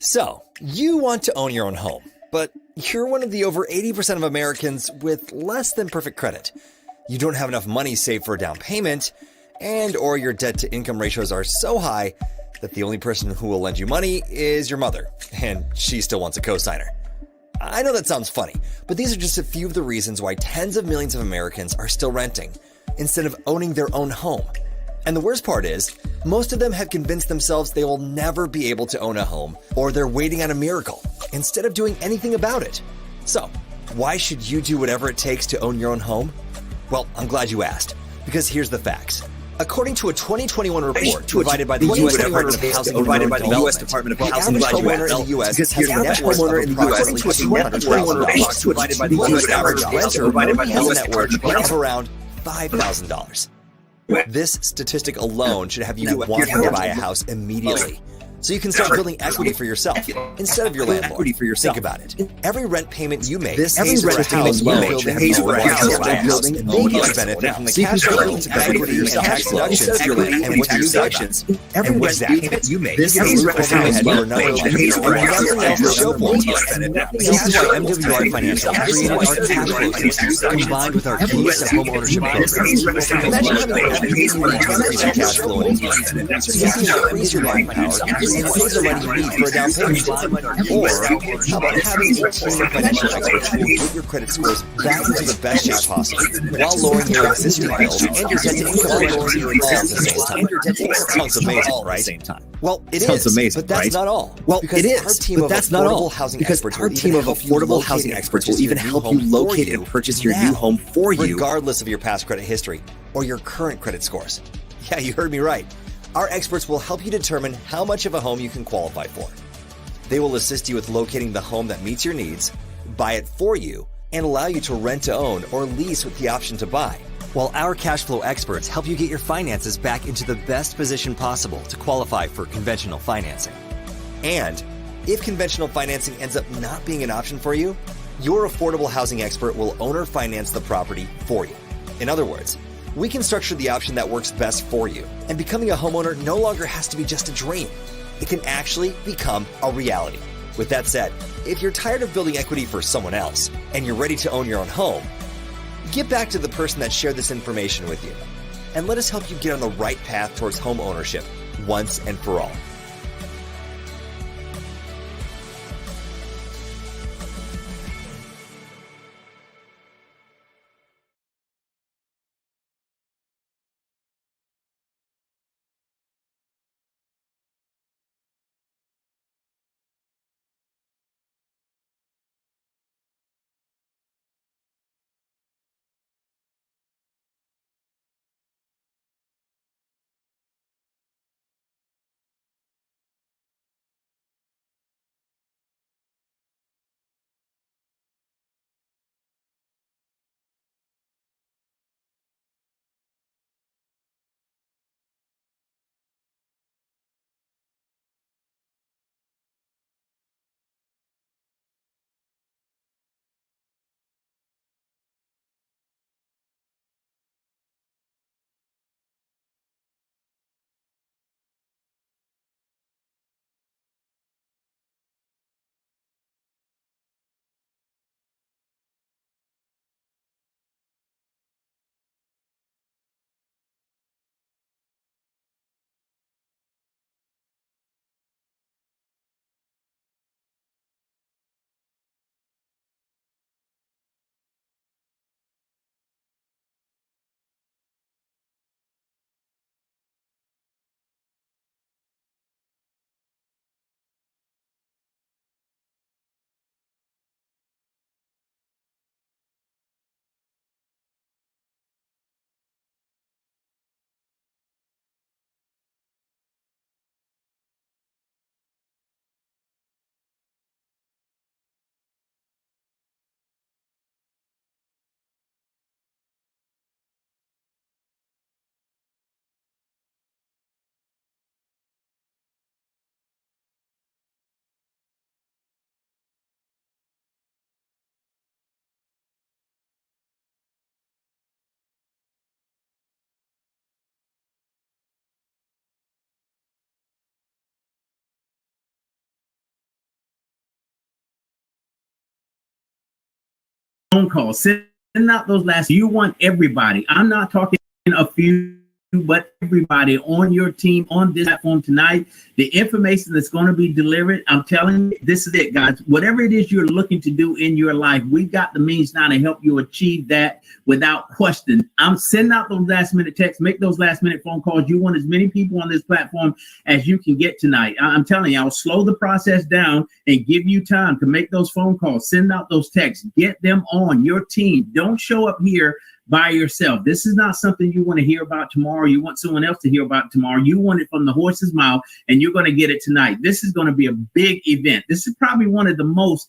So, you want to own your own home, but you're one of the over 80% of Americans with less than perfect credit. You don't have enough money saved for a down payment, and or your debt-to-income ratios are so high that the only person who will lend you money is your mother, and she still wants a cosigner. I know that sounds funny, but these are just a few of the reasons why tens of millions of Americans are still renting, instead of owning their own home. And the worst part is, most of them have convinced themselves they will never be able to own a home, or they're waiting on a miracle, instead of doing anything about it. So, why should you do whatever it takes to own your own home? Well, I'm glad you asked, because here's the facts. According to a 2021 report provided by the U.S. Department of Housing and Urban Development, the average homeowner in the U.S. has a net worth of approximately $200,000, provided by the U.S. average renter has a net worth of around $5,000. This statistic alone should have you want to buy a house immediately, so you can start building equity for yourself instead of your landlord. Think about it. Every rent payment you make pays for a house you benefit from the cash flow to equity and tax deductions and what you deductions. Every rent payment you make pays for a house you benefit This is why MWR Financial created our Cashflow System combined with our keys to home ownership program. Imagine having everything you need to increase your cash flow in a year, so you can increase your buying power and save the money you need for a down payment. Or how about having a team of financial experts who will get your credit scores back into the best shape possible while lowering your existing bills and your debt-to-income ratio all at the same time. Sounds amazing, right? Well, it is, but that's not all. Well, it is, but that's not all. Because our team of affordable housing experts will even help you locate and purchase your new home for you, regardless of your past credit history or your current credit scores. Yeah, you heard me right. Our experts will help you determine how much of a home you can qualify for. They will assist you with locating the home that meets your needs, buy it for you, and allow you to rent to own or lease with the option to buy. While our cash flow experts help you get your finances back into the best position possible to qualify for conventional financing. And if conventional financing ends up not being an option for you, your affordable housing expert will owner finance the property for you. In other words, we can structure the option that works best for you, and becoming a homeowner no longer has to be just a dream. It can actually become a reality. With that said, if you're tired of building equity for someone else and you're ready to own your own home, get back to the person that shared this information with you, and let us help you get on the right path towards home ownership once and for all. phone calls. Send out those last. You want everybody. I'm not talking a few, but everybody on your team on this platform tonight. The information that's going to be delivered, I'm telling you, this is it, guys. Whatever it is you're looking to do in your life, we've got the means now to help you achieve that without question. I'm sending out those last minute texts, make those last minute phone calls. You want as many people on this platform as you can get tonight. I'm telling you, I'll slow the process down and give you time to make those phone calls, send out those texts, get them on your team. Don't show up here by yourself. This is not something you want to hear about tomorrow. You want someone else to hear about tomorrow. You want it from the horse's mouth, and you're going to get it tonight. This is going to be a big event. This is probably one of the most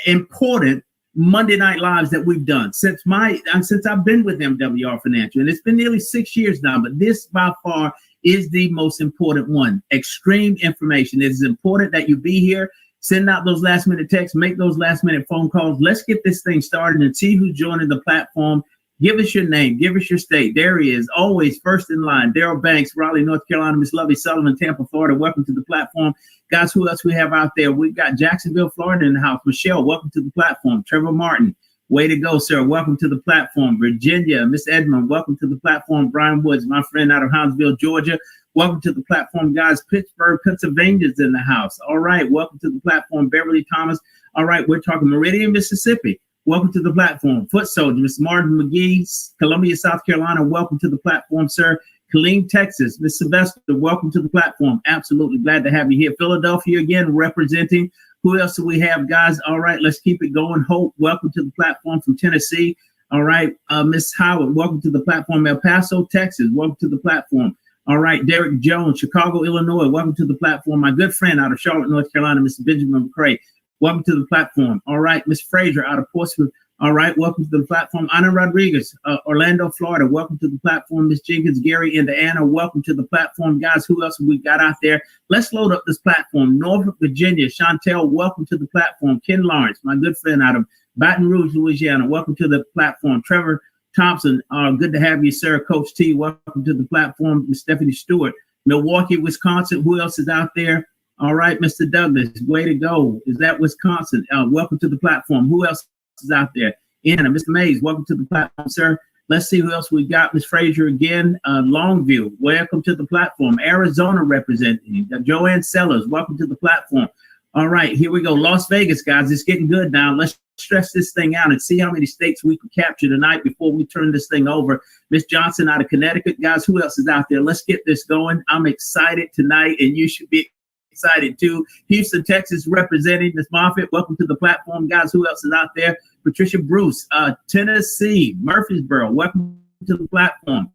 important Monday Night Lives that we've done since I've been with MWR Financial, and it's been nearly 6 years now. But this by far is the most important one. Extreme information. It is important that you be here. Send out those last minute texts, make those last minute phone calls. Let's get this thing started and see who's joining the platform. Give us your name. Give us your state. There he is, always first in line. Daryl Banks, Raleigh, North Carolina. Miss Lovely Sullivan, Tampa, Florida. Welcome to the platform. Guys, who else we have out there? We've got Jacksonville, Florida in the house. Michelle, welcome to the platform. Trevor Martin, way to go, sir. Welcome to the platform. Virginia, Miss Edmond, welcome to the platform. Brian Woods, my friend out of Huntsville, Georgia. Welcome to the platform, guys. Pittsburgh, Pennsylvania is in the house. All right, welcome to the platform. Beverly Thomas. All right, we're talking Meridian, Mississippi. Welcome to the platform. Foot Soldier, Miss Martin McGee, Columbia, South Carolina. Welcome to the platform, sir. Killeen, Texas. Miss Sylvester, welcome to the platform. Absolutely glad to have you here. Philadelphia again, representing. Who else do we have, guys? All right, let's keep it going. Hope, welcome to the platform from Tennessee. All right, Miss Howard, welcome to the platform. El Paso, Texas, welcome to the platform. All right, Derek Jones, Chicago, Illinois, welcome to the platform. My good friend out of Charlotte, North Carolina, Mr. Benjamin McCrae. Welcome to the platform. All right, Miss Fraser out of Portsmouth. All right, welcome to the platform. Ana Rodriguez, Orlando, Florida. Welcome to the platform. Miss Jenkins, Gary, Indiana. Welcome to the platform, guys. Who else we got out there? Let's load up this platform. Norfolk, Virginia. Chantel, welcome to the platform. Ken Lawrence, my good friend out of Baton Rouge, Louisiana. Welcome to the platform. Trevor Thompson, good to have you, sir. Coach T, welcome to the platform. Miss Stephanie Stewart, Milwaukee, Wisconsin. Who else is out there? All right, Mr. Douglas, way to go. Is that Wisconsin? Welcome to the platform. Who else is out there? Anna, Mr. Mays, welcome to the platform, sir. Let's see who else we got. Miss Frazier again. Longview, welcome to the platform. Arizona representing. Joanne Sellers, welcome to the platform. All right, here we go. Las Vegas, guys. It's getting good now. Let's stress this thing out and see how many states we can capture tonight before we turn this thing over. Miss Johnson out of Connecticut. Guys, who else is out there? Let's get this going. I'm excited tonight, and you should be excited too. Houston, Texas representing. Miss Moffitt, welcome to the platform. Guys, who else is out there? Patricia Bruce, Tennessee, Murfreesboro, welcome to the platform.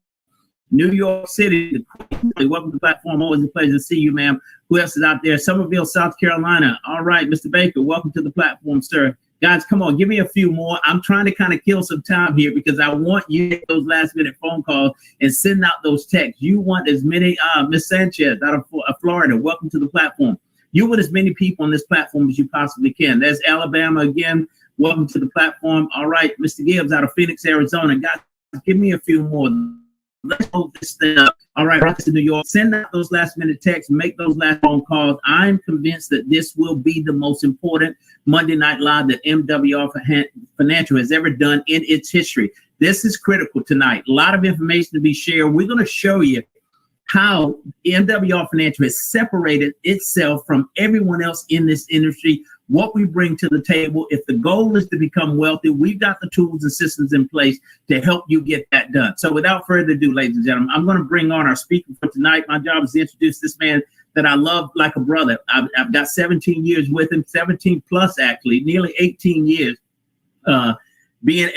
New York City, welcome to the platform. Always a pleasure to see you, ma'am. Who else is out there? Somerville, South Carolina. All right, Mr. Baker, welcome to the platform, sir. Guys, come on, give me a few more. I'm trying to kind of kill some time here because I want you to get those last minute phone calls and send out those texts. You want as many, Miss Sanchez out of Florida, welcome to the platform. You want as many people on this platform as you possibly can. There's Alabama again, welcome to the platform. All right, Mr. Gibbs out of Phoenix, Arizona. Guys, give me a few more. Let's hold this thing up. All right, right to New York. Send out those last minute texts. Make those last phone calls. I'm convinced that this will be the most important Monday Night Live that MWR Financial has ever done in its history. This is critical tonight. A lot of information to be shared. We're going to show you how MWR Financial has separated itself from everyone else in this industry, what we bring to the table. If the goal is to become wealthy, we've got the tools and systems in place to help you get that done. So without further ado, ladies and gentlemen, I'm going to bring on our speaker for tonight. My job is to introduce this man that I love like a brother. I've got 17 years with him, 17 plus actually, nearly 18 years being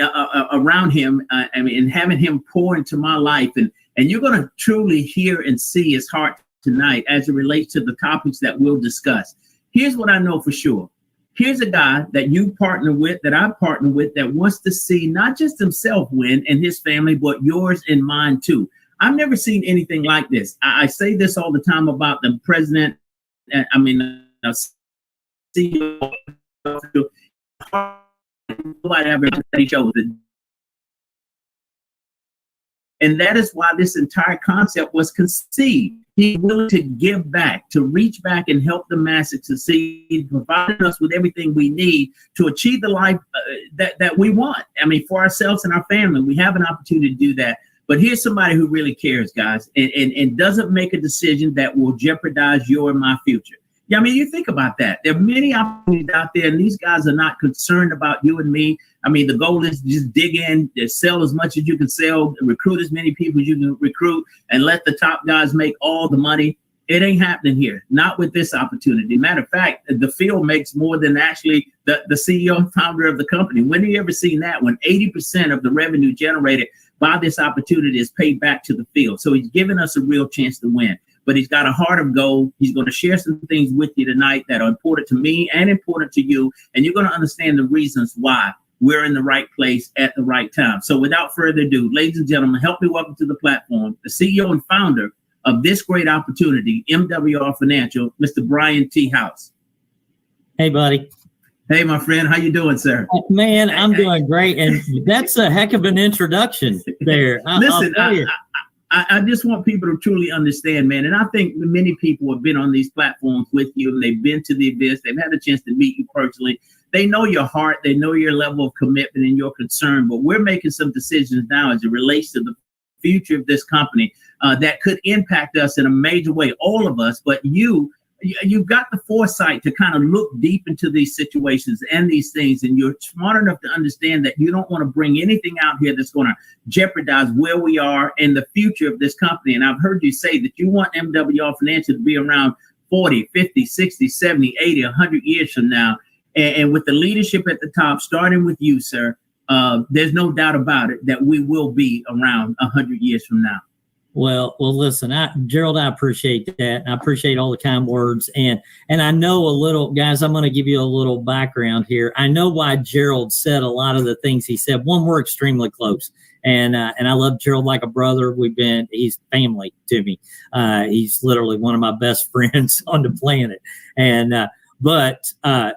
around him and having him pour into my life. And you're going to truly hear and see his heart tonight as it relates to the topics that we'll discuss. Here's what I know for sure. Here's a guy that you partner with, that I partner with, that wants to see not just himself win and his family, but yours and mine too. I've never seen anything like this. I say this all the time about the president. CEO. Nobody ever shows it. And that is why this entire concept was conceived. He's willing to give back, to reach back and help the masses succeed, providing us with everything we need to achieve the life that we want. I mean, for ourselves and our family, we have an opportunity to do that. But here's somebody who really cares, guys, and doesn't make a decision that will jeopardize your and my future. Yeah, I mean, you think about that. There are many opportunities out there, and these guys are not concerned about you and me. I mean, the goal is to just dig in, sell as much as you can sell, recruit as many people as you can recruit, and let the top guys make all the money. It ain't happening here, not with this opportunity. Matter of fact, the field makes more than actually the CEO and founder of the company. When have you ever seen that? When 80% of the revenue generated by this opportunity is paid back to the field. So he's giving us a real chance to win. But he's got a heart of gold. He's going to share some things with you tonight that are important to me and important to you. And you're going to understand the reasons why we're in the right place at the right time. So without further ado, ladies and gentlemen, help me welcome to the platform the CEO and founder of this great opportunity, MWR Financial, Mr. Brian T. House. Hey, buddy. Hey, my friend. How you doing, sir? Man, I'm doing great. And that's a heck of an introduction there. Listen, I just want people to truly understand, man. And I think many people have been on these platforms with you, and they've been to the events. They've had a chance to meet you personally. They know your heart. They know your level of commitment and your concern. But we're making some decisions now as it relates to the future of this company that could impact us in a major way, all of us. But you've got the foresight to kind of look deep into these situations and these things, and you're smart enough to understand that you don't want to bring anything out here that's going to jeopardize where we are and the future of this company. And I've heard you say that you want MWR Financial to be around 40, 50, 60, 70, 80, 100 years from now. And with the leadership at the top, starting with you, sir, there's no doubt about it that we will be around 100 years from now. Well, listen, Gerald, I appreciate that. And I appreciate all the kind words. And I know a little, guys, I'm going to give you a little background here. I know why Gerald said a lot of the things he said. One, we're extremely close. And I love Gerald like a brother. He's family to me. He's literally one of my best friends on the planet. And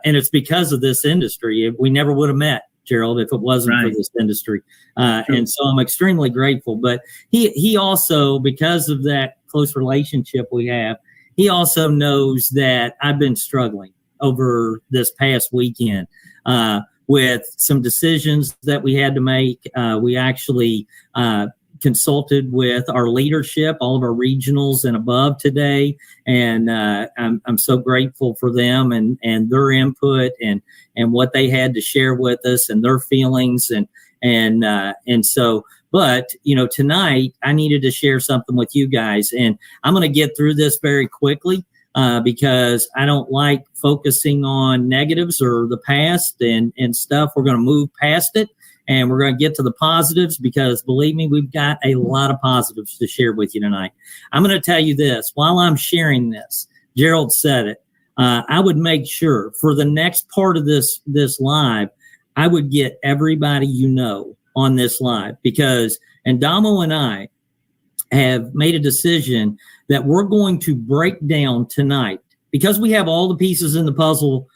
it's because of this industry. We never would have met, Gerald, if it wasn't for this industry. And so I'm extremely grateful. But he also, because of that close relationship we have, he also knows that I've been struggling over this past weekend with some decisions that we had to make. We actually consulted with our leadership, all of our regionals and above today. And I'm so grateful for them and their input and what they had to share with us and their feelings. And so, but, tonight I needed to share something with you guys, and I'm going to get through this very quickly because I don't like focusing on negatives or the past and stuff. We're going to move past it. And we're going to get to the positives because, believe me, we've got a lot of positives to share with you tonight. I'm going to tell you this. While I'm sharing this, Gerald said it, I would make sure for the next part of this live, I would get everybody on this live because Andamo and I have made a decision that we're going to break down tonight because we have all the pieces in the puzzle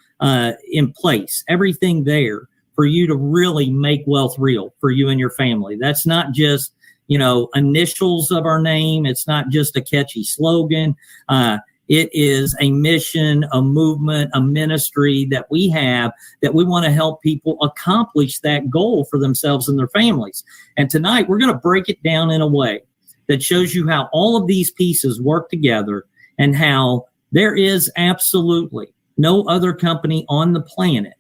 in place, everything there, for you to really make wealth real for you and your family. That's not just, initials of our name. It's not just a catchy slogan. It is a mission, a movement, a ministry that we have that we want to help people accomplish that goal for themselves and their families. And tonight we're going to break it down in a way that shows you how all of these pieces work together and how there is absolutely no other company on the planet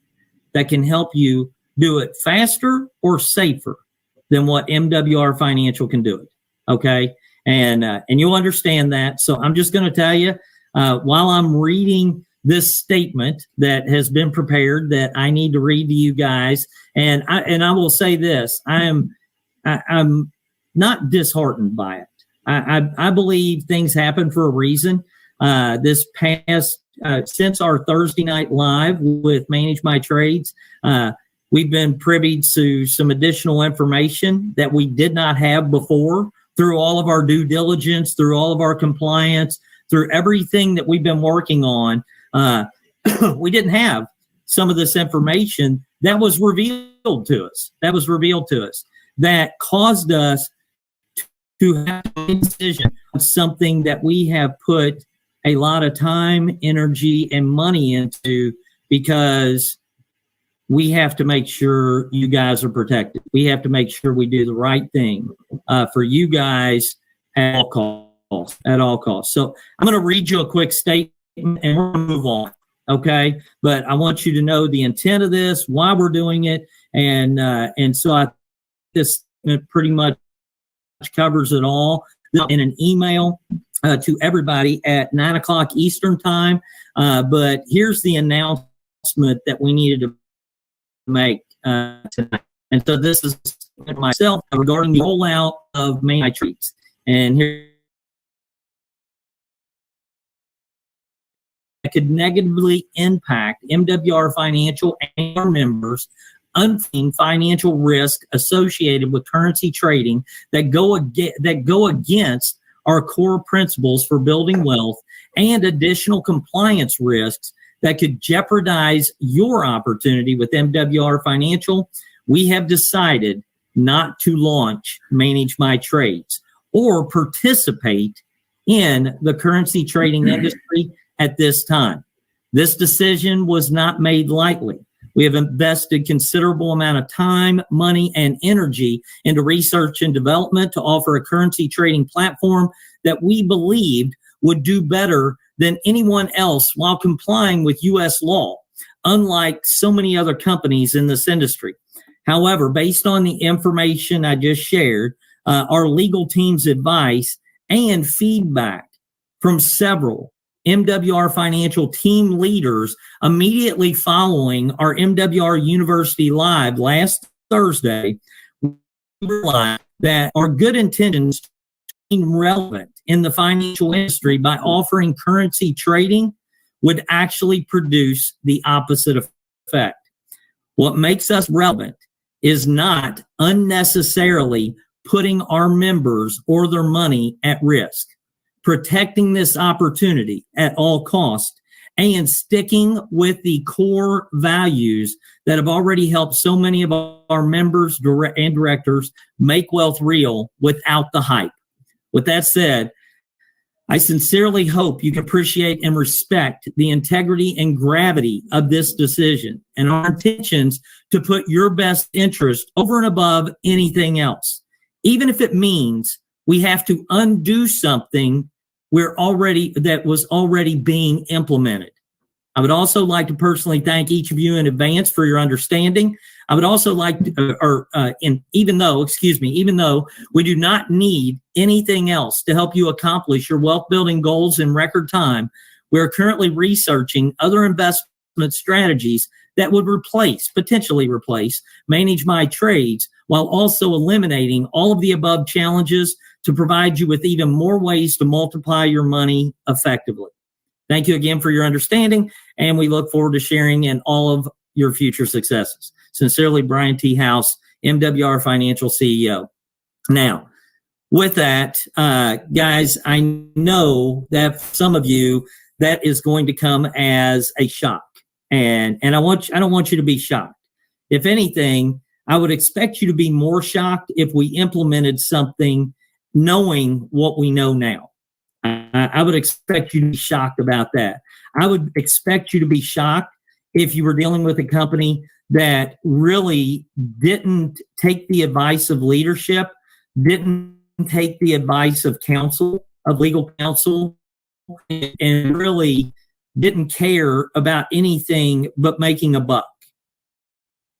that can help you do it faster or safer than what MWR Financial can do it. Okay. And you'll understand that. So I'm just going to tell you, while I'm reading this statement that has been prepared that I need to read to you guys. And I will say this, I'm not disheartened by it. I believe things happen for a reason. This past, since our Thursday night live with Manage My Trades, we've been privy to some additional information that we did not have before through all of our due diligence, through all of our compliance, through everything that we've been working on. We didn't have some of this information that was revealed to us, that caused us to have to make a decision on something that we have put a lot of time, energy, and money into, because we have to make sure you guys are protected. We have to make sure we do the right thing for you guys at all costs. At all costs. So I'm going to read you a quick statement and we're going to move on. Okay, but I want you to know the intent of this, why we're doing it, and so this pretty much covers it all in an email to everybody at 9:00 Eastern time. But here's the announcement that we needed to make tonight. And so this is myself regarding the rollout of main treats. And here could negatively impact MWR Financial and our members, unseen financial risk associated with currency trading that go against our core principles for building wealth, and additional compliance risks that could jeopardize your opportunity with MWR Financial. We have decided not to launch Manage My Trades or participate in the currency trading industry at this time. This decision was not made lightly. We have invested considerable amount of time, money, and energy into research and development to offer a currency trading platform that we believed would do better than anyone else while complying with U.S. law, unlike so many other companies in this industry. However, based on the information I just shared, our legal team's advice and feedback from several MWR Financial team leaders immediately following our MWR University Live last Thursday, we realized that our good intentions being relevant in the financial industry by offering currency trading would actually produce the opposite effect. What makes us relevant is not unnecessarily putting our members or their money at risk, protecting this opportunity at all costs, and sticking with the core values that have already helped so many of our members and directors make wealth real without the hype. With that said, I sincerely hope you can appreciate and respect the integrity and gravity of this decision and our intentions to put your best interest over and above anything else, even if it means we have to undo something that was already being implemented. I would also like to personally thank each of you in advance for your understanding. I would also like to, even though we do not need anything else to help you accomplish your wealth building goals in record time, we are currently researching other investment strategies that would potentially replace Manage My Trades, while also eliminating all of the above challenges to provide you with even more ways to multiply your money effectively. Thank you again for your understanding, and we look forward to sharing in all of your future successes. Sincerely, Brian T. House, MWR Financial CEO. Now, with that, guys, I know that for some of you, that is going to come as a shock, and I don't want you to be shocked. If anything, I would expect you to be more shocked if we implemented something knowing what we know now. I would expect you to be shocked about that. I would expect you to be shocked if you were dealing with a company that really didn't take the advice of leadership, didn't take the advice of legal counsel, and really didn't care about anything but making a buck.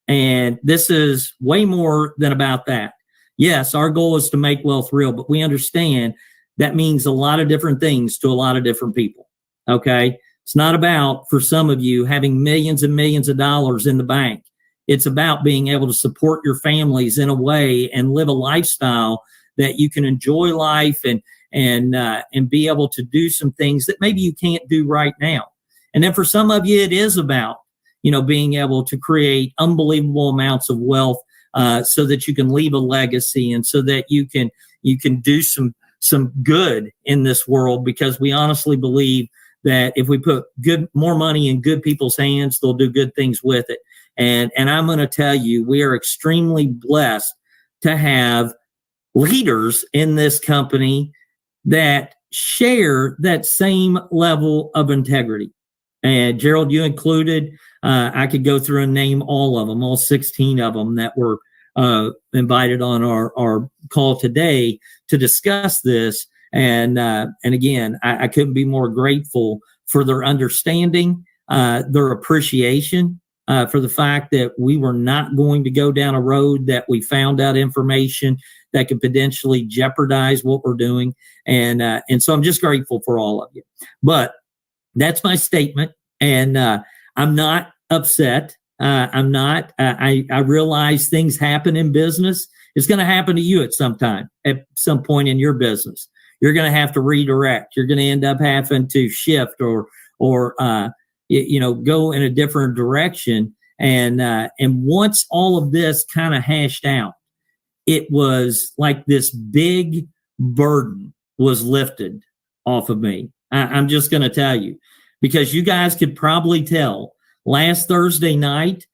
And this is way more than about that. Yes, our goal is to make wealth real, but we understand that means a lot of different things to a lot of different people. Okay? It's not about, for some of you, having millions and millions of dollars in the bank. It's about being able to support your families in a way and live a lifestyle that you can enjoy life and be able to do some things that maybe you can't do right now. And then for some of you, it is about, being able to create unbelievable amounts of wealth so that you can leave a legacy and so that you can do some good in this world, because we honestly believe that if we put more money in good people's hands, they'll do good things with it. And I'm going to tell you, we are extremely blessed to have leaders in this company that share that same level of integrity. And Gerald, you included, I could go through and name all of them, all 16 of them that were invited on our call today to discuss this. And again, I couldn't be more grateful for their understanding, their appreciation for the fact that we were not going to go down a road that we found out information that could potentially jeopardize what we're doing. And so I'm just grateful for all of you. But that's my statement. And I'm not upset. I'm not. I realize things happen in business. It's going to happen to you at some time, at some point in your business. You're going to have to redirect. You're going to end up having to shift or go in a different direction. And once all of this kind of hashed out, it was like this big burden was lifted off of me. I'm just going to tell you, because you guys could probably tell last Thursday night,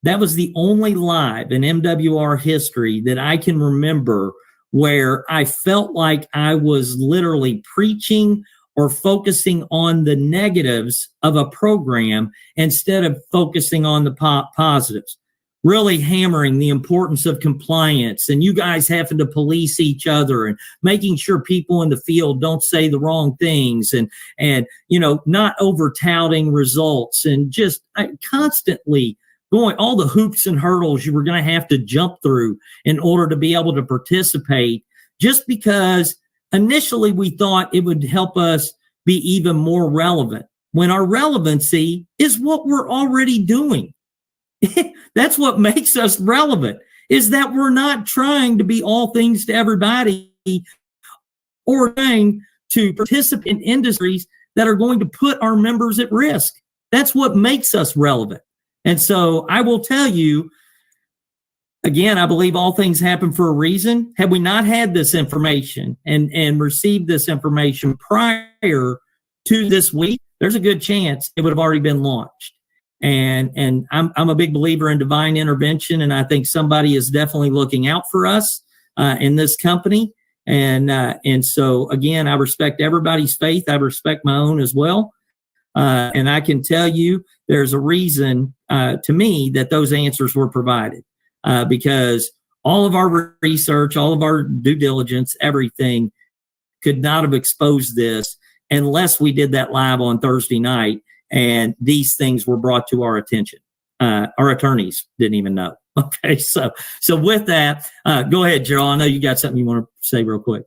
that was the only live in MWR history that I can remember where I felt like I was literally preaching or focusing on the negatives of a program instead of focusing on the positives, really hammering the importance of compliance and you guys having to police each other and making sure people in the field don't say the wrong things and not over touting results and just constantly going all the hoops and hurdles you were going to have to jump through in order to be able to participate, just because initially we thought it would help us be even more relevant when our relevancy is what we're already doing. That's what makes us relevant, is that we're not trying to be all things to everybody or trying to participate in industries that are going to put our members at risk. That's what makes us relevant. And so I will tell you, again, I believe all things happen for a reason. Had we not had this information and received this information prior to this week, there's a good chance it would have already been launched. And I'm a big believer in divine intervention, and I think somebody is definitely looking out for us in this company. And so again, I respect everybody's faith. I respect my own as well. And I can tell you there's a reason to me that those answers were provided because all of our research, all of our due diligence, everything could not have exposed this unless we did that live on Thursday night and these things were brought to our attention. Our attorneys didn't even know. Okay, so with that, go ahead, Gerald. I know you got something you want to say real quick.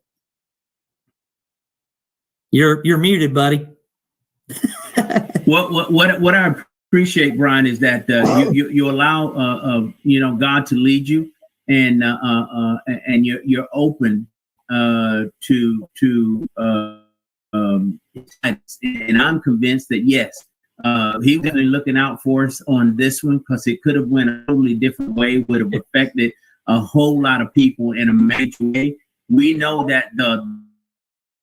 You're muted, buddy. What I appreciate, Brian, is that you allow God to lead you, and you're open to and I'm convinced that yes, he was definitely looking out for us on this one, because it could have went a totally different way, would have affected a whole lot of people in a major way. We know that the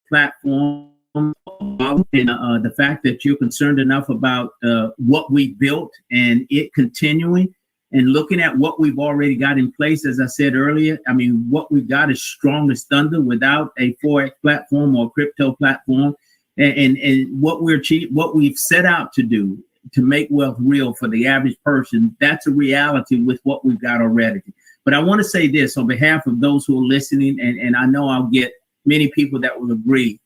platform and the fact that you're concerned enough about what we built and it continuing and looking at what we've already got in place. As I said earlier, I mean, what we've got is strong as thunder without a Forex platform or crypto platform. And what we've set out to do to make wealth real for the average person, that's a reality with what we've got already. But I want to say this on behalf of those who are listening, and I know I'll get many people that will agree.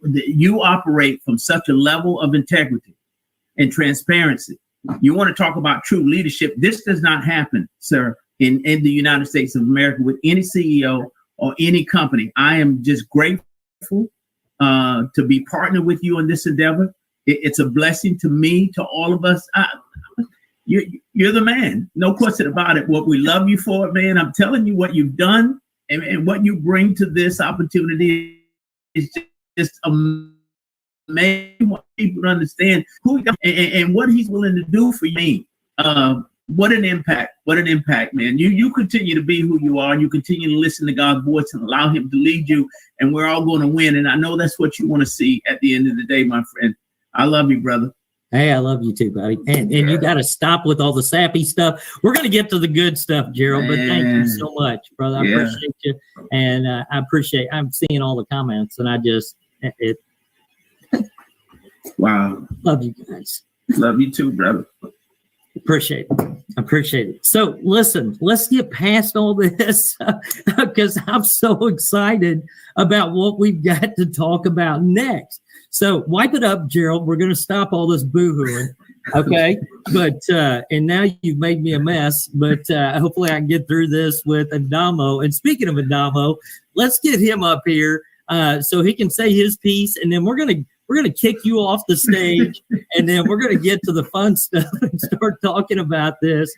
You operate from such a level of integrity and transparency. You want to talk about true leadership. This does not happen, sir, in the United States of America with any CEO or any company. I am just grateful to be partnered with you in this endeavor. It's a blessing to me, to all of us. You're the man, no question about it. What we love you for, man. I'm telling you what you've done and what you bring to this opportunity is just amazing. Want people to understand who and what he's willing to do for me. What an impact! What an impact, man! You continue to be who you are, and you continue to listen to God's voice and allow Him to lead you. And we're all going to win. And I know that's what you want to see at the end of the day, my friend. I love you, brother. Hey, I love you too, buddy. And you got to stop with all the sappy stuff. We're going to get to the good stuff, Gerald, but thank you so much, brother. I appreciate you. And I'm seeing all the comments, and wow. Love you guys. Love you too, brother. Appreciate it. So listen, let's get past all this because I'm so excited about what we've got to talk about next. So wipe it up, Gerald. We're going to stop all this boo-hooing. Okay. But, and now you've made me a mess, but hopefully I can get through this with Andamo. And speaking of Andamo, let's get him up here so he can say his piece. And then we're going to kick you off the stage, and then we're going to get to the fun stuff and start talking about this.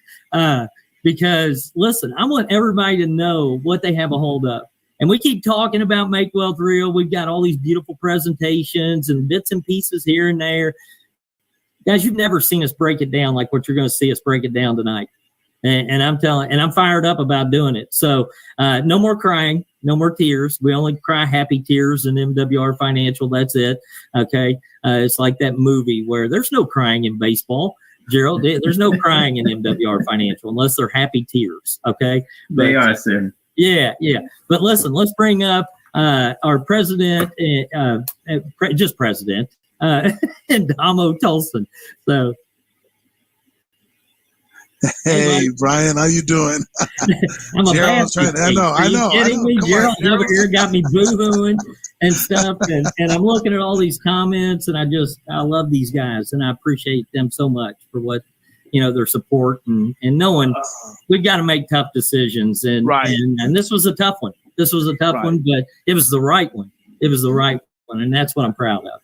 Because listen, I want everybody to know what they have a hold of. And we keep talking about Make Wealth Real. We've got all these beautiful presentations and bits and pieces here and there. Guys, you've never seen us break it down like what you're going to see us break it down tonight. And I'm fired up about doing it. So no more crying, no more tears. We only cry happy tears in MWR Financial. That's it. Okay. It's like that movie where there's no crying in baseball. Gerald, there's no crying in MWR Financial unless they're happy tears. Okay. But, they are, sir. Yeah. But listen, let's bring up our president, just president, Andamo Tolson. So. Hey, Brian, how you doing? I'm a Gerald's trying. I know. Kidding me? Gerald over here got me boo-hooing and stuff, and I'm looking at all these comments, and I love these guys, and I appreciate them so much for what their support and knowing we've got to make tough decisions, and this was a tough one. This was a tough one, but it was the right one. It was the right one, and that's what I'm proud of.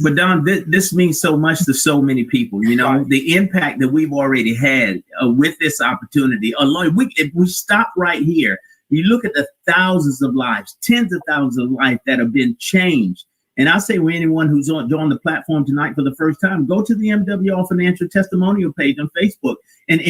But Don, this means so much to so many people. The impact that we've already had with this opportunity alone. If we stop right here, you look at the thousands of lives, tens of thousands of lives that have been changed. And I say, with anyone who's on the platform tonight for the first time, go to the MWR Financial Testimonial page on Facebook and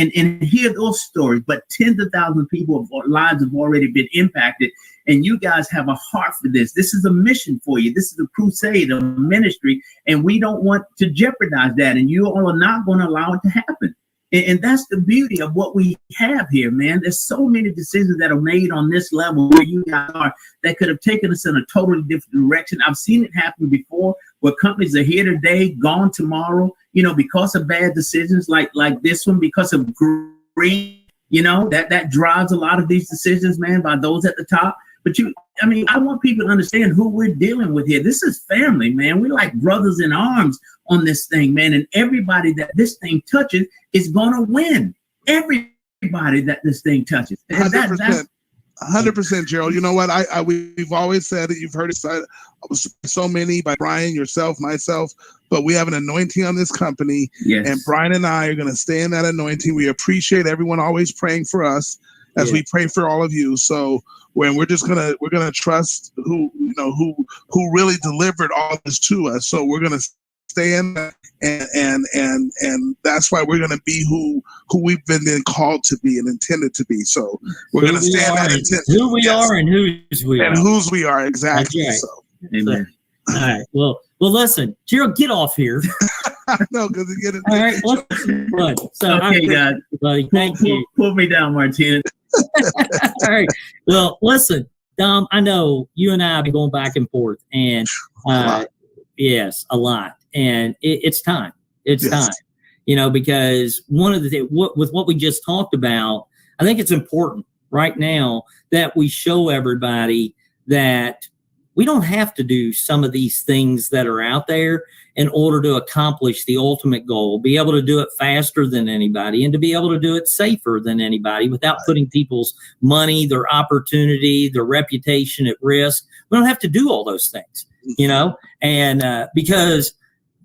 hear those stories. But tens of thousands of people's lives have already been impacted. And you guys have a heart for this. This is a mission for you. This is a crusade, a ministry. And we don't want to jeopardize that. And you all are not going to allow it to happen. And that's the beauty of what we have here, man. There's so many decisions that are made on this level where you guys are that could have taken us in a totally different direction. I've seen it happen before where companies are here today, gone tomorrow, because of bad decisions like this one, because of greed, that drives a lot of these decisions, man, by those at the top. But I want people to understand who we're dealing with here. This is family, man. We're like brothers in arms on this thing, man. And everybody that this thing touches is going to win. Everybody that this thing touches. 100%, Gerald. You know what? We've always said it. You've heard it said so many by Brian, yourself, myself. But we have an anointing on this company. Yes. And Brian and I are going to stay in that anointing. We appreciate everyone always praying for us as we pray for all of you. So when we're gonna trust who really delivered all this to us. So we're gonna stay in that, and that's why we're gonna be who we've been called to be and intended to be. So we're gonna stay in that intent. Who we are and whose we are. And whose we are, exactly. Right. So amen. All right. Well, listen, Gerald, get off here. No, because you get it. All right, let's so okay, guys. Buddy, thank you. Pull me down, Martina. All right. Well, listen, Dom, I know you and I have been going back and forth, and yes, a lot. And it's time. It's time. Because one of the things with what we just talked about, I think it's important right now that we show everybody that we don't have to do some of these things that are out there in order to accomplish the ultimate goal, be able to do it faster than anybody and to be able to do it safer than anybody without putting people's money, their opportunity, their reputation at risk. We don't have to do all those things, and because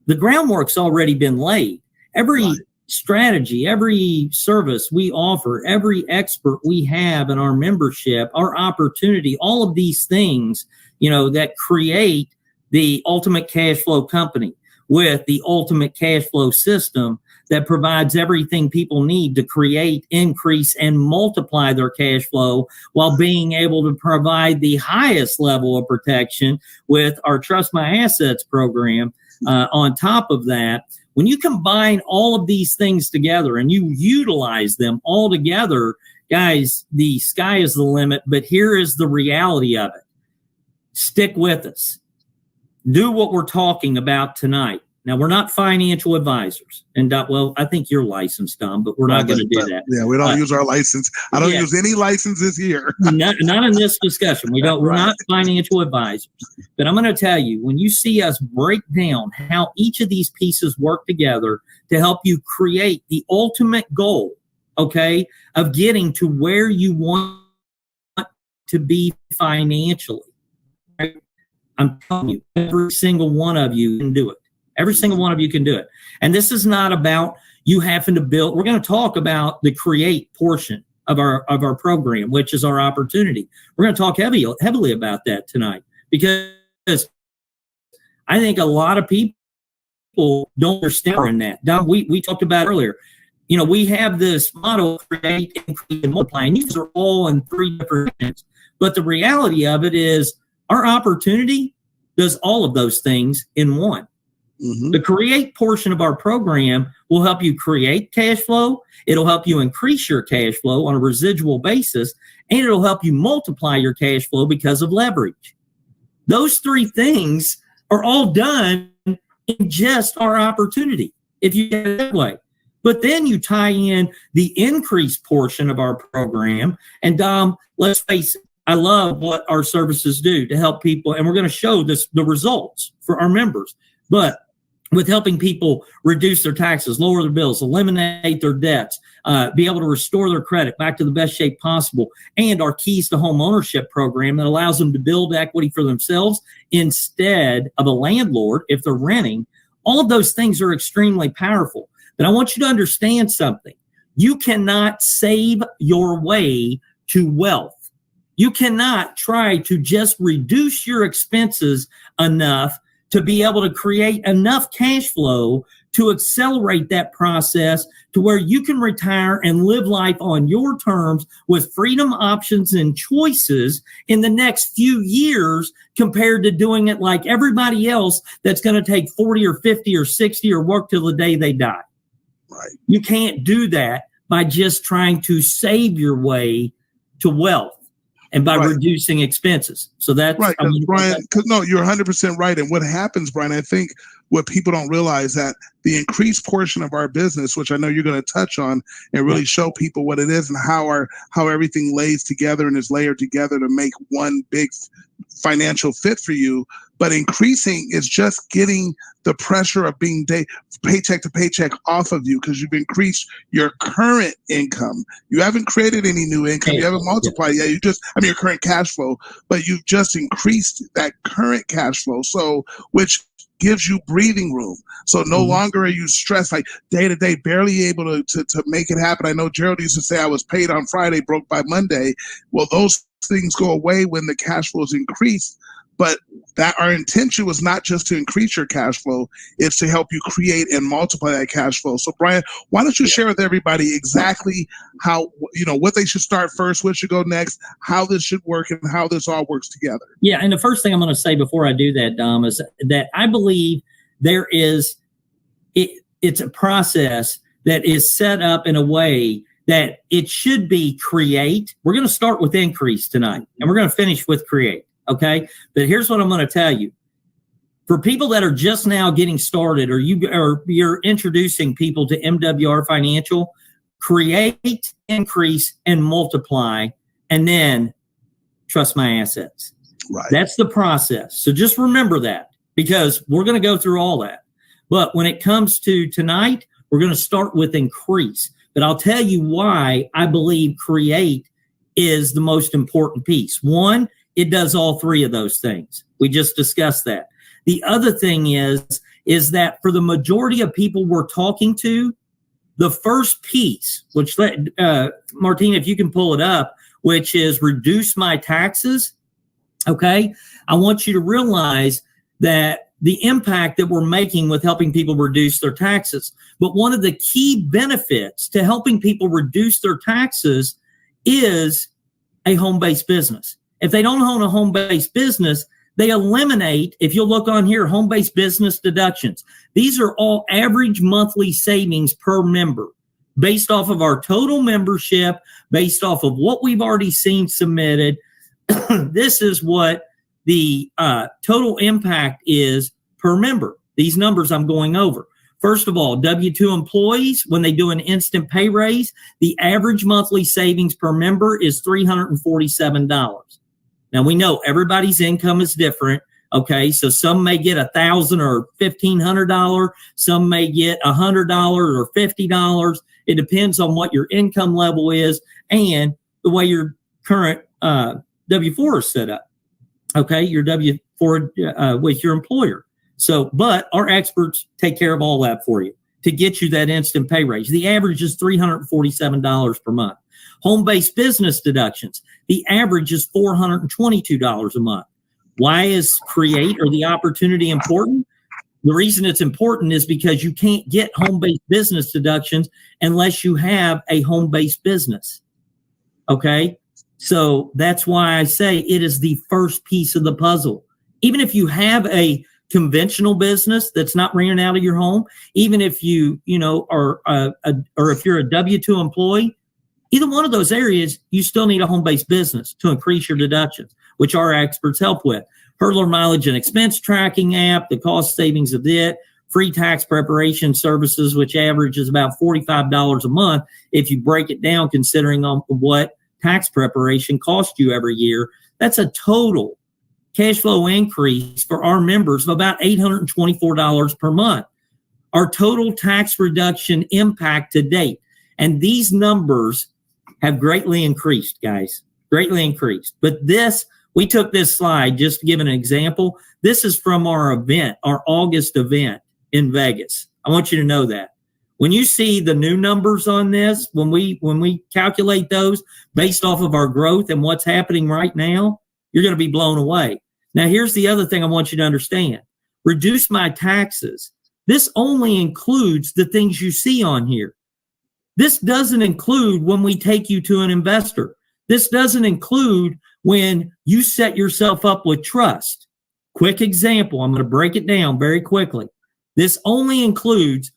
the groundwork's already been laid. Every strategy, every service we offer, every expert we have in our membership, our opportunity, all of these things, that create the ultimate cash flow company with the ultimate cash flow system that provides everything people need to create, increase, and multiply their cash flow while being able to provide the highest level of protection with our Trust My Assets program. On top of that, When you combine all of these things together and you utilize them all together, guys, the sky is the limit. But here is the reality of it. Stick with us. Do what we're talking about tonight. Now, we're not financial advisors. And, well, I think you're licensed, Dom, but we're not going to do that. Yeah, we don't use our license. I don't use any licenses here. not in this discussion. We're not financial advisors. But I'm going to tell you, when you see us break down how each of these pieces work together to help you create the ultimate goal, okay, of getting to where you want to be financially, right? I'm telling you, every single one of you can do it. Every single one of you can do it. And this is not about you having to build. We're going to talk about the create portion of our program, which is our opportunity. We're going to talk heavily about that tonight, because I think a lot of people don't understand that. Don, we talked about earlier. You know, we have this model, create, increase, and multiply, and these are all in three different things. But the reality of it is our opportunity does all of those things in one. Mm-hmm. The create portion of our program will help you create cash flow. It'll help you increase your cash flow on a residual basis, and it'll help you multiply your cash flow because of leverage. Those three things are all done in just our opportunity, if you get it that way. But then you tie in the increase portion of our program. And Dom, let's face it, I love what our services do to help people. And we're going to show the results for our members. But with helping people reduce their taxes, lower their bills, eliminate their debts, be able to restore their credit back to the best shape possible, and our Keys to Home Ownership program that allows them to build equity for themselves instead of a landlord if they're renting. All of those things are extremely powerful. But I want you to understand something. You cannot save your way to wealth. You cannot try to just reduce your expenses enough to be able to create enough cash flow to accelerate that process to where you can retire and live life on your terms with freedom, options, and choices in the next few years compared to doing it like everybody else that's going to take 40 or 50 or 60 or work till the day they die. Right. You can't do that by just trying to save your way to wealth and by reducing expenses. So that's right. Brian, no, you're 100% right. And what happens, Brian, I think what people don't realize that the increased portion of our business, which I know you're going to touch on and really show people what it is and how everything lays together and is layered together to make one big financial fit for you. But increasing is just getting the pressure of being paycheck to paycheck off of you because you've increased your current income. You haven't created any new income. You haven't multiplied yet. Your current cash flow, but you've just increased that current cash flow. So, which gives you breathing room. So no longer are you stressed like day to day, barely able to make it happen. I know Gerald used to say I was paid on Friday, broke by Monday. Well, those things go away when the cash flow is increased. But that our intention was not just to increase your cash flow, it's to help you create and multiply that cash flow. So Brian, why don't you share with everybody exactly how, what they should start first, what should go next, how this should work, and how this all works together. Yeah, and the first thing I'm going to say before I do that, Dom, is that I believe it's a process that is set up in a way that it should be create. We're going to start with increase tonight, and we're going to finish with create. Okay, but here's what I'm going to tell you. For people that are just now getting started, or you're introducing people to MWR Financial, create, increase, and multiply, and then trust my assets. Right. That's the process. So just remember that, because we're going to go through all that. But when it comes to tonight, we're going to start with increase. But I'll tell you why I believe create is the most important piece. One, it does all three of those things. We just discussed that. The other thing is that for the majority of people we're talking to, the first piece, which Martina, if you can pull it up, which is reduce my taxes. Okay. I want you to realize that the impact that we're making with helping people reduce their taxes. But one of the key benefits to helping people reduce their taxes is a home-based business. If they don't own a home-based business, they eliminate, if you'll look on here, home-based business deductions. These are all average monthly savings per member based off of our total membership, based off of what we've already seen submitted. This is what the total impact is per member. These numbers I'm going over. First of all, W-2 employees, when they do an instant pay raise, the average monthly savings per member is $347. Now, we know everybody's income is different. Okay, so some may get $1,000 or $1,500. Some may get $100 or $50. It depends on what your income level is and the way your current W-4 is set up. Okay, your W-4 with your employer. So, but our experts take care of all that for you to get you that instant pay raise. The average is $347 per month. Home-based business deductions, the average is $422 a month. Why is create or the opportunity important? The reason it's important is because you can't get home-based business deductions unless you have a home-based business. Okay? So that's why I say it is the first piece of the puzzle. Even if you have a conventional business that's not renting out of your home, even if you are or if you're a W-2 employee, either one of those areas, you still need a home-based business to increase your deductions, which our experts help with. Hurdler mileage and expense tracking app, the cost savings of it, free tax preparation services, which averages about $45 a month if you break it down, considering on what tax preparation costs you every year. That's a total cash flow increase for our members of about $824 per month. Our total tax reduction impact to date. And these numbers have greatly increased, guys, greatly increased. But this, we took this slide just to give an example. This is from our event, our August event in Vegas. I want you to know that. When you see the new numbers on this, when we calculate those based off of our growth and what's happening right now, you're going to be blown away. Now, here's the other thing I want you to understand. Reduce my taxes. This only includes the things you see on here. This doesn't include when we take you to an investor. This doesn't include when you set yourself up with trust. Quick example. I'm going to break it down very quickly. This only includes,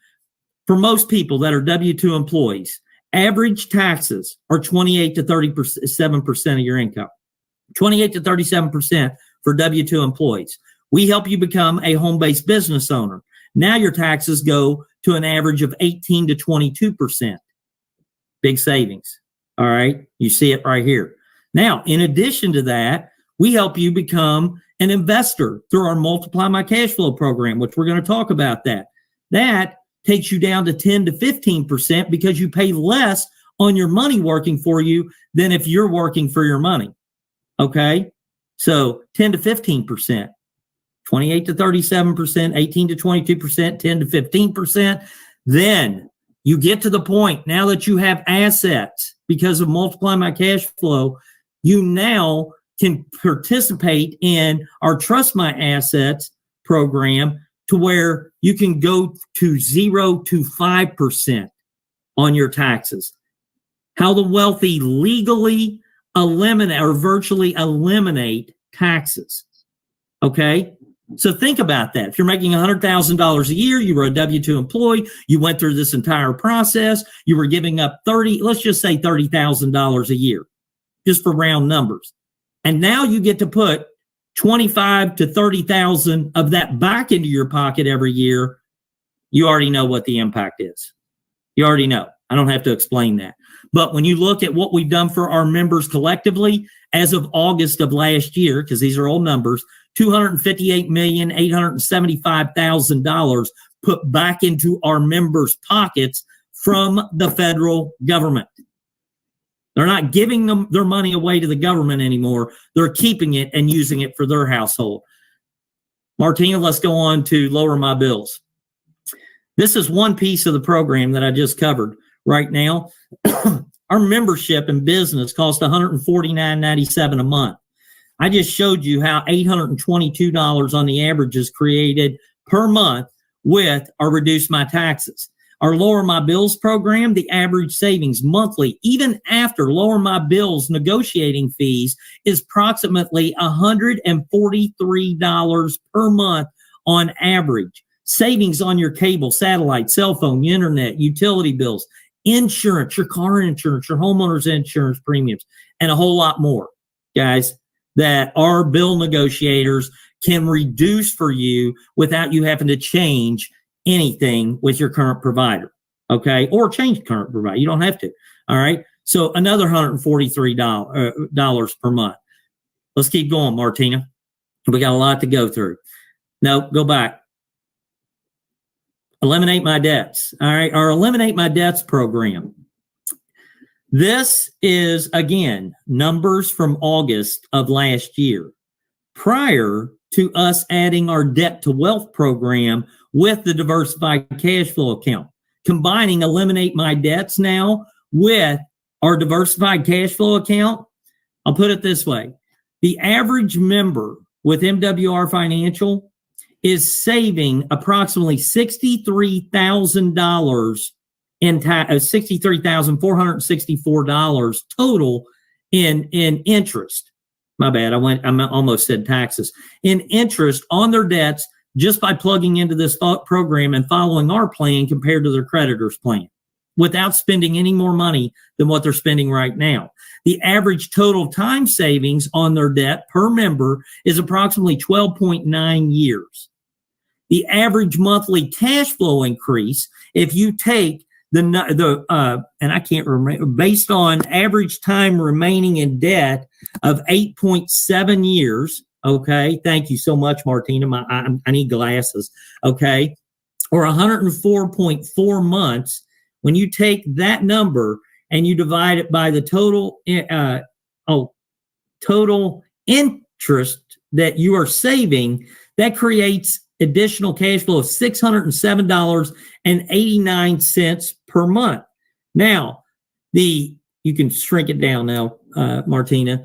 for most people that are W-2 employees, average taxes are 28 to 37% of your income. 28 to 37% for W-2 employees. We help you become a home-based business owner. Now your taxes go to an average of 18 to 22%. Big savings. All right. You see it right here. Now, in addition to that, we help you become an investor through our Multiply My Cash Flow program, which we're going to talk about that. That takes you down to 10 to 15% because you pay less on your money working for you than if you're working for your money. Okay. So 10 to 15%, 28 to 37%, 18 to 22%, 10 to 15%. Then you get to the point now that you have assets because of Multiply My Cash Flow, you now can participate in our Trust My Assets program to where you can go to 0 to 5% on your taxes. How the wealthy legally eliminate or virtually eliminate taxes. Okay? So think about that. If you're making $100,000 a year, you were a W-2 employee, you went through this entire process, you were giving up let's just say $30,000 a year, just for round numbers. And now you get to put 25 to 30,000 of that back into your pocket every year. You already know what the impact is. You already know. I don't have to explain that. But when you look at what we've done for our members collectively, as of August of last year, because these are old numbers, $258,875,000 put back into our members' pockets from the federal government. They're not giving them their money away to the government anymore. They're keeping it and using it for their household. Martina, let's go on to lower my bills. This is one piece of the program that I just covered. Right now, our membership in business costs $149.97 a month. I just showed you how $822 on the average is created per month with our Reduce My Taxes. Our Lower My Bills program, the average savings monthly, even after Lower My Bills negotiating fees, is approximately $143 per month on average. Savings on your cable, satellite, cell phone, internet, utility bills, insurance, your car insurance, your homeowner's insurance premiums, and a whole lot more, guys, that our bill negotiators can reduce for you without you having to change anything with your current provider, okay? Or change current provider. You don't have to, all right? So another $143 per month. Let's keep going, Martina. We got a lot to go through. No, go back. Eliminate My Debts. All right. Our Eliminate My Debts program. This is, again, numbers from August of last year, prior to us adding our Debt to Wealth program with the Diversified Cash Flow account. Combining Eliminate My Debts now with our Diversified Cash Flow account, I'll put it this way. The average member with MWR Financial is saving approximately $63,000 in $63,464 total in interest. My bad. I almost said taxes. In interest on their debts just by plugging into this program and following our plan compared to their creditor's plan without spending any more money than what they're spending right now. The average total time savings on their debt per member is approximately 12.9 years. The average monthly cash flow increase, if you take and I can't remember, based on average time remaining in debt of 8.7 years. Okay. Thank you so much, Martina. I need glasses. Okay. Or 104.4 months. When you take that number and you divide it by the total interest that you are saving, that creates additional cash flow of $607.89 per month. Now, you can shrink it down now, Martina.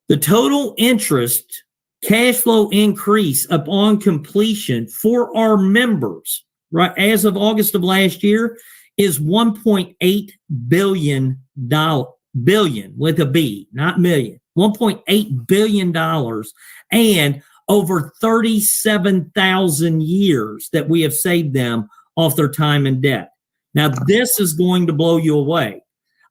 The total interest cash flow increase upon completion for our members, right, as of August of last year, is $1.8 billion, billion with a B, not million, $1.8 billion, and over 37,000 years that we have saved them off their time and debt. Now, this is going to blow you away.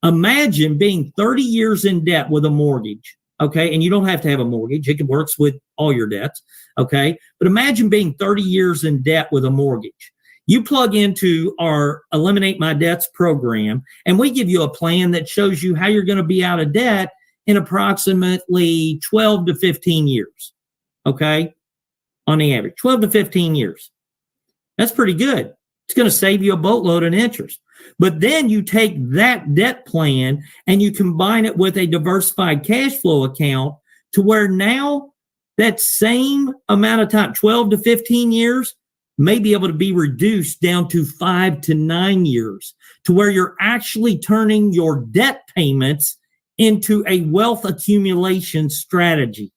Imagine being 30 years in debt with a mortgage, okay? And you don't have to have a mortgage. It works with all your debts, okay? But imagine being 30 years in debt with a mortgage. You plug into our Eliminate My Debts program, and we give you a plan that shows you how you're going to be out of debt in approximately 12 to 15 years. Okay, on the average, 12 to 15 years. That's pretty good. It's going to save you a boatload in interest. But then you take that debt plan and you combine it with a diversified cash flow account to where now that same amount of time, 12 to 15 years, may be able to be reduced down to 5 to 9 years, to where you're actually turning your debt payments into a wealth accumulation strategy,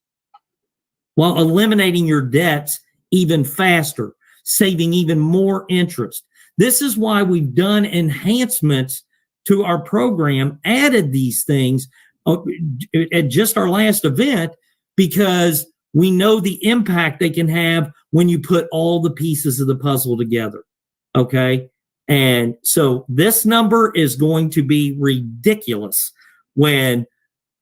while eliminating your debts even faster, saving even more interest. This is why we've done enhancements to our program, added these things at just our last event, because we know the impact they can have when you put all the pieces of the puzzle together, okay? And so this number is going to be ridiculous when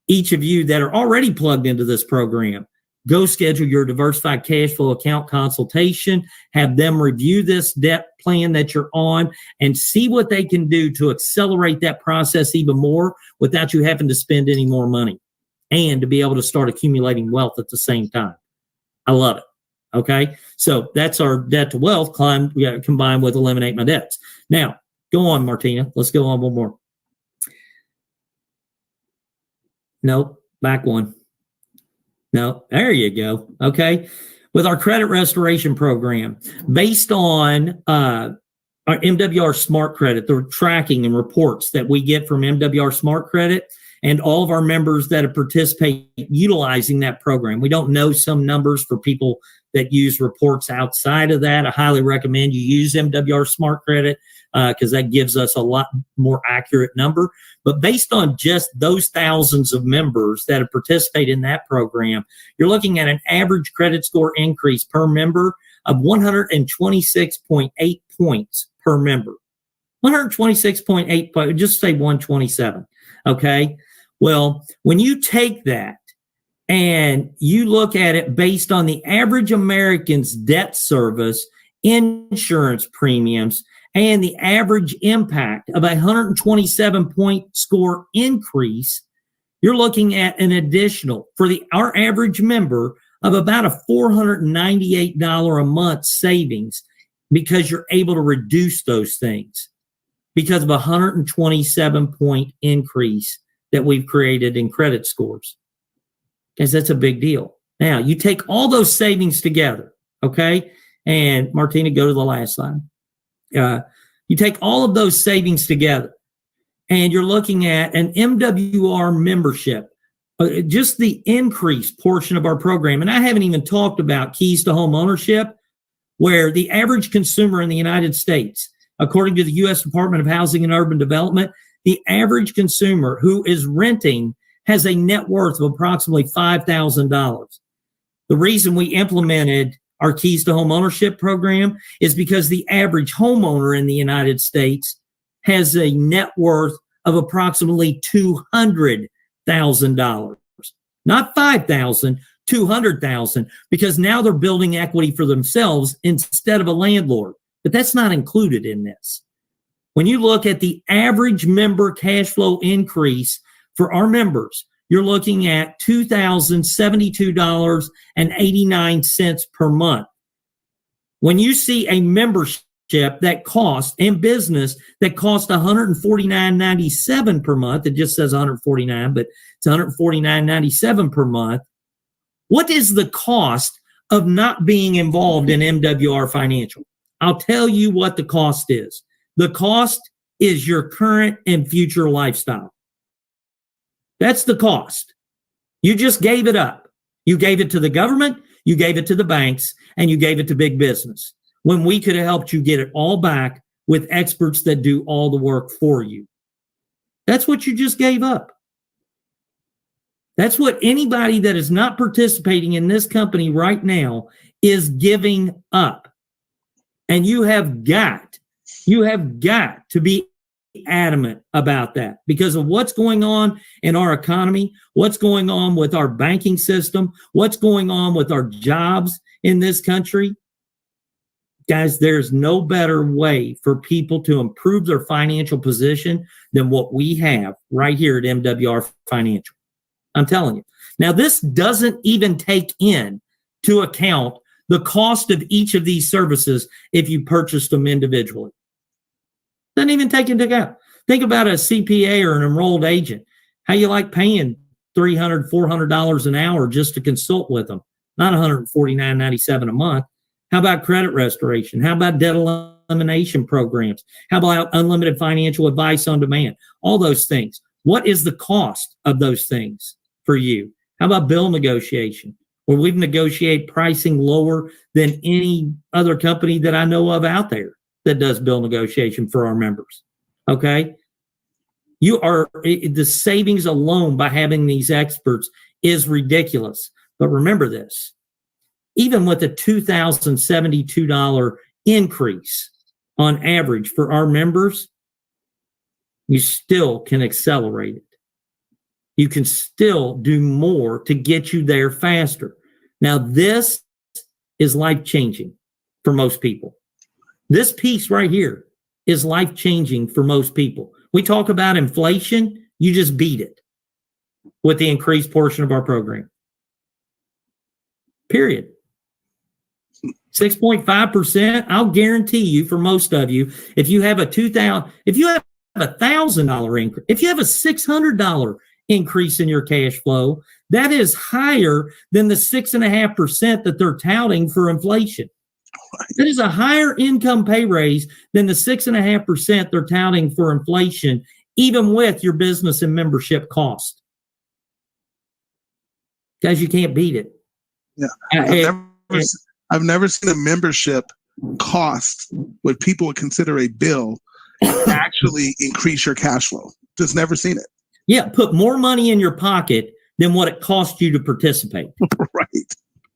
each of you that are already plugged into this program go schedule your diversified cash flow account consultation, have them review this debt plan that you're on, and see what they can do to accelerate that process even more without you having to spend any more money, and to be able to start accumulating wealth at the same time. I love it. Okay. So that's our Debt to Wealth combined with Eliminate My Debts. Now, go on, Martina. Let's go on one more. Nope. Back one. No, there you go. Okay. With our credit restoration program, based on our MWR Smart Credit, the tracking and reports that we get from MWR Smart Credit, and all of our members that participate utilizing that program. We don't know some numbers for people that use reports outside of that. I highly recommend you use MWR Smart Credit because that gives us a lot more accurate number. But based on just those thousands of members that have participated in that program, you're looking at an average credit score increase per member of 126.8 points per member. 126.8 points, just say 127. Okay. Well, when you take that and you look at it based on the average American's debt service, insurance premiums, and the average impact of a 127-point score increase, you're looking at an additional, for our average member, of about a $498 a month savings because you're able to reduce those things because of a 127-point increase that we've created in credit scores. Because that's a big deal. Now, you take all those savings together, okay? And Martina, go to the last slide. You take all of those savings together, and you're looking at an MWR membership, just the increased portion of our program. And I haven't even talked about keys to home ownership, where the average consumer in the United States, according to the U.S. Department of Housing and Urban Development, the average consumer who is renting has a net worth of approximately $5,000. The reason we implemented our Keys to Home Ownership program is because the average homeowner in the United States has a net worth of approximately $200,000. Not $5,000, $200,000, because now they're building equity for themselves instead of a landlord. But that's not included in this. When you look at the average member cash flow increase for our members, you're looking at $2,072.89 per month. When you see a membership that costs in business that costs $149.97 per month, it just says $149, but it's $149.97 per month. What is the cost of not being involved in MWR Financial? I'll tell you what the cost is. The cost is your current and future lifestyle. That's the cost. You just gave it up. You gave it to the government, you gave it to the banks, and you gave it to big business, when we could have helped you get it all back with experts that do all the work for you. That's what you just gave up. That's what anybody that is not participating in this company right now is giving up. And you have got to be adamant about that because of what's going on in our economy, what's going on with our banking system, what's going on with our jobs in this country. Guys, there's no better way for people to improve their financial position than what we have right here at MWR Financial. I'm telling you. Now, this doesn't even take into account the cost of each of these services if you purchased them individually. Doesn't even take into account. Think about a CPA or an enrolled agent. How you like paying $300, $400 an hour just to consult with them, not $149.97 a month. How about credit restoration? How about debt elimination programs? How about unlimited financial advice on demand? All those things. What is the cost of those things for you? How about bill negotiation? Where we've negotiated pricing lower than any other company that I know of out there that does bill negotiation for our members. Okay? The savings alone by having these experts is ridiculous. But remember this, even with a $2,072 increase on average for our members, you still can accelerate it. You can still do more to get you there faster. Now, this is life-changing for most people. This piece right here is life-changing for most people. We talk about inflation, you just beat it with the increased portion of our program. Period. 6.5%, I'll guarantee you for most of you, if you have a $1,000 increase, if you have a $600 increase in your cash flow, that is higher than the 6.5% that they're touting for inflation. That is a higher income pay raise than the 6.5% they're touting for inflation, even with your business and membership cost. Guys, you can't beat it. Yeah. I've never seen a membership cost what people would consider a bill actually increase your cash flow. Just never seen it. Yeah, put more money in your pocket than what it cost you to participate. Right.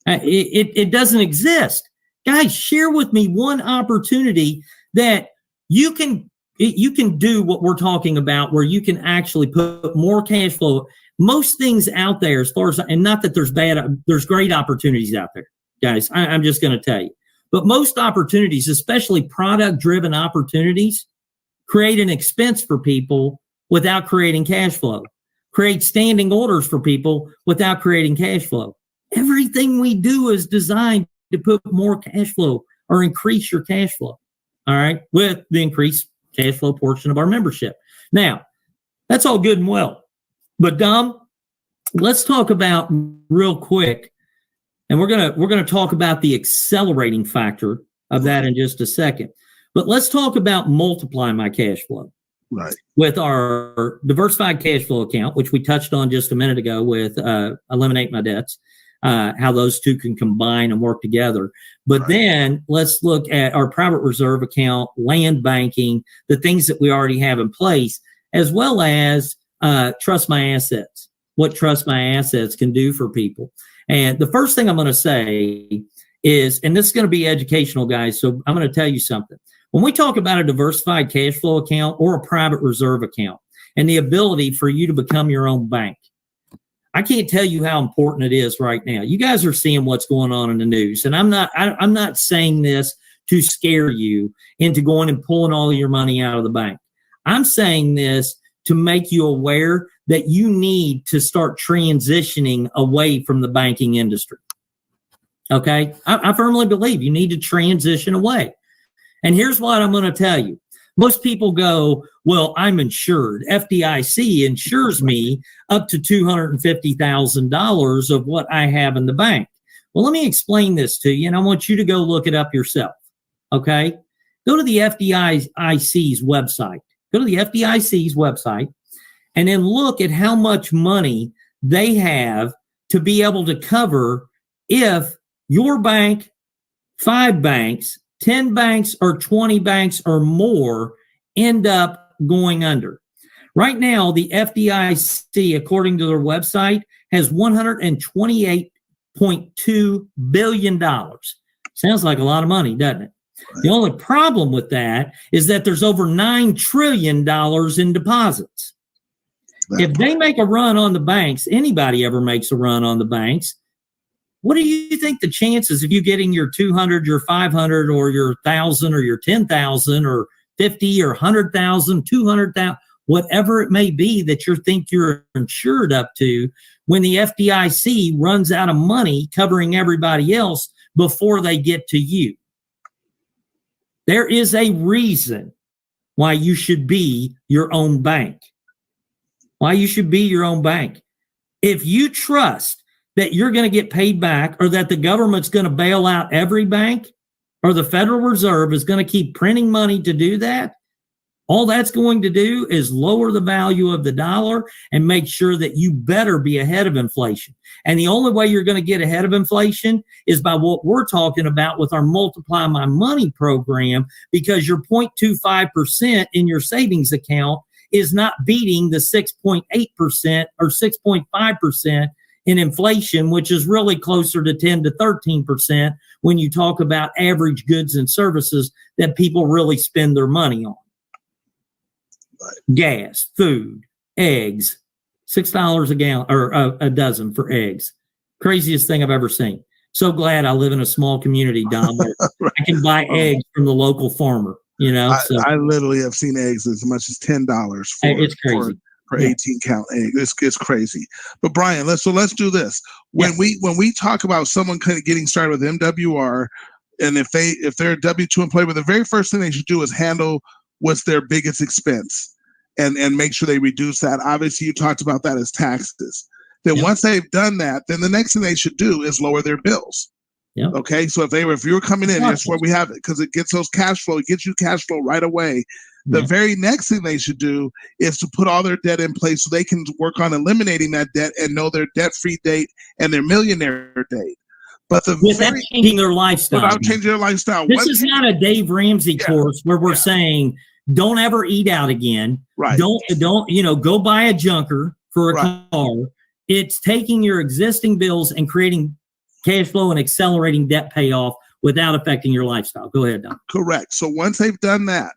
It doesn't exist. Guys, share with me one opportunity that you can do what we're talking about, where you can actually put more cash flow. Most things out there, as far as, and not that there's great opportunities out there, guys. I'm just going to tell you. But most opportunities, especially product-driven opportunities, create an expense for people without creating cash flow. Create standing orders for people without creating cash flow. Everything we do is designed to put more cash flow or increase your cash flow. All right, with the increased cash flow portion of our membership. Now, that's all good and well. But Dom, let's talk about real quick, and we're gonna talk about the accelerating factor of that in just a second. But let's talk about multiply my cash flow. Right. With our diversified cash flow account, which we touched on just a minute ago with eliminate my debts, how those two can combine and work together. But then let's look at our private reserve account, land banking, the things that we already have in place, as well as trust my assets, what trust my assets can do for people. And the first thing I'm going to say is, and this is going to be educational, guys, so I'm going to tell you something. When we talk about a diversified cash flow account or a private reserve account and the ability for you to become your own bank, I can't tell you how important it is right now. You guys are seeing what's going on in the news, and I'm not saying this to scare you into going and pulling all of your money out of the bank. I'm saying this to make you aware that you need to start transitioning away from the banking industry. Okay? I firmly believe you need to transition away. And here's what I'm going to tell you. Most people go, well, I'm insured. FDIC insures me up to $250,000 of what I have in the bank. Well, let me explain this to you, and I want you to go look it up yourself, okay? Go to the FDIC's website. Go to the FDIC's website and then look at how much money they have to be able to cover if your bank, 5 banks, 10 banks or 20 banks or more end up going under. Right now, the FDIC, according to their website, has $128.2 billion. Sounds like a lot of money, doesn't it? Right. The only problem with that is that there's over $9 trillion in deposits. If they make a run on the banks, anybody ever makes a run on the banks, what do you think the chances of you getting your 200, your 500, or your 1,000, or your 10,000, or 50, or 100,000, 200,000, whatever it may be that you think you're insured up to, when the FDIC runs out of money covering everybody else before they get to you? There is a reason why you should be your own bank. Why you should be your own bank. If you trust that you're going to get paid back, or that the government's going to bail out every bank, or the Federal Reserve is going to keep printing money to do that, all that's going to do is lower the value of the dollar and make sure that you better be ahead of inflation. And the only way you're going to get ahead of inflation is by what we're talking about with our Multiply My Money program, because your 0.25% in your savings account is not beating the 6.8% or 6.5% in inflation, which is really closer to 10 to 13% when you talk about average goods and services that people really spend their money on. Right. Gas, food, eggs, $6 a gallon or a dozen for eggs. Craziest thing I've ever seen. So glad I live in a small community, Dom, where right. I can buy eggs from the local farmer. You know, I literally have seen eggs as much as $10 for 18 count egg. It's crazy. But Brian, let's do this. When we talk about someone kind of getting started with MWR, and if they're a W-2 employee, the very first thing they should do is handle what's their biggest expense and make sure they reduce that. Obviously, you talked about that as taxes. Then once they've done that, then the next thing they should do is lower their bills. Yep. Okay, so if you're coming in, that's where we have it, because it gets those cash flow. It gets you cash flow right away. The very next thing they should do is to put all their debt in place so they can work on eliminating that debt and know their debt-free date and their millionaire date. But without changing their lifestyle. Without changing their lifestyle. This is not a Dave Ramsey course where we're saying don't ever eat out again. Right. Don't go buy a junker for a car. It's taking your existing bills and creating cash flow and accelerating debt payoff without affecting your lifestyle. Go ahead, Don. Correct. So once they've done that,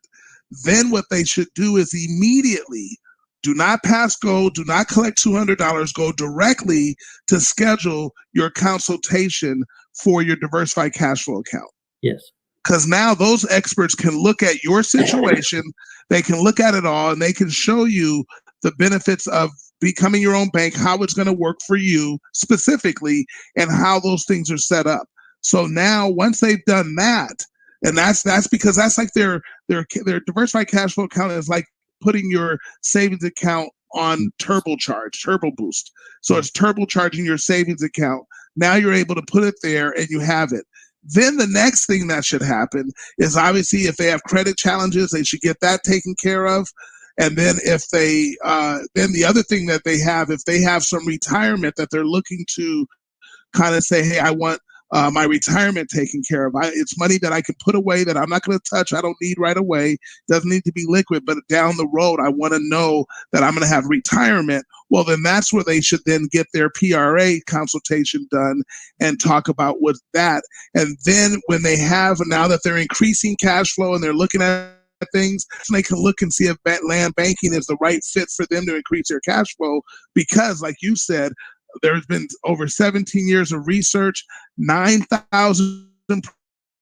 then what they should do is immediately do not pass go, do not collect $200, go directly to schedule your consultation for your diversified cash flow account. Yes. Because now those experts can look at your situation, they can look at it all, and they can show you the benefits of becoming your own bank, how it's going to work for you specifically, and how those things are set up. So now once they've done that, and that's because that's like their diversified cash flow account is like putting your savings account on turbo boost. So it's turbocharging your savings account. Now you're able to put it there and you have it. Then the next thing that should happen is obviously if they have credit challenges, they should get that taken care of. And then if they, then the other thing that they have, if they have some retirement that they're looking to kind of say, hey, I want my retirement taken care of. It's money that I can put away that I'm not going to touch. I don't need right away. Doesn't need to be liquid, but down the road, I want to know that I'm going to have retirement. Well, then that's where they should then get their PRA consultation done and talk about with that. And then when they have, now that they're increasing cash flow and they're looking at things, they can look and see if land banking is the right fit for them to increase their cash flow. Because like you said, there's been over 17 years of research, 9,000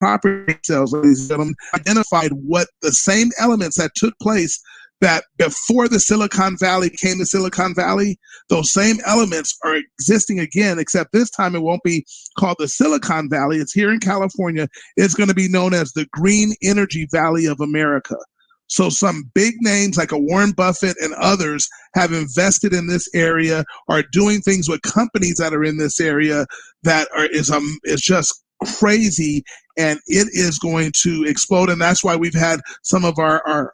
property sales, ladies and gentlemen, identified what the same elements that took place that before the Silicon Valley became the Silicon Valley, those same elements are existing again, except this time it won't be called the Silicon Valley. It's here in California. It's going to be known as the Green Energy Valley of America. So some big names like a Warren Buffett and others have invested in this area, are doing things with companies that are in this area that is just crazy, and it is going to explode. And that's why we've had some of our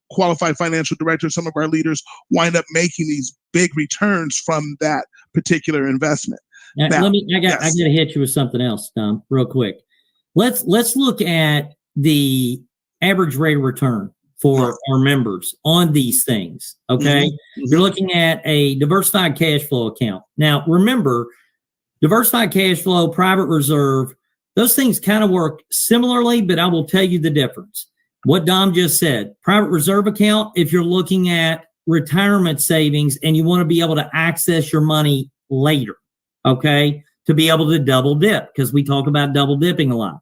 qualified financial directors, some of our leaders wind up making these big returns from that particular investment. Now, I got to hit you with something else, Tom, real quick. Let's look at the average rate of return for our members on these things. Okay. Mm-hmm. You're looking at a diversified cash flow account. Now, remember, diversified cash flow, private reserve, those things kind of work similarly, but I will tell you the difference. What Dom just said, private reserve account, if you're looking at retirement savings and you want to be able to access your money later, okay, to be able to double dip, because we talk about double dipping a lot.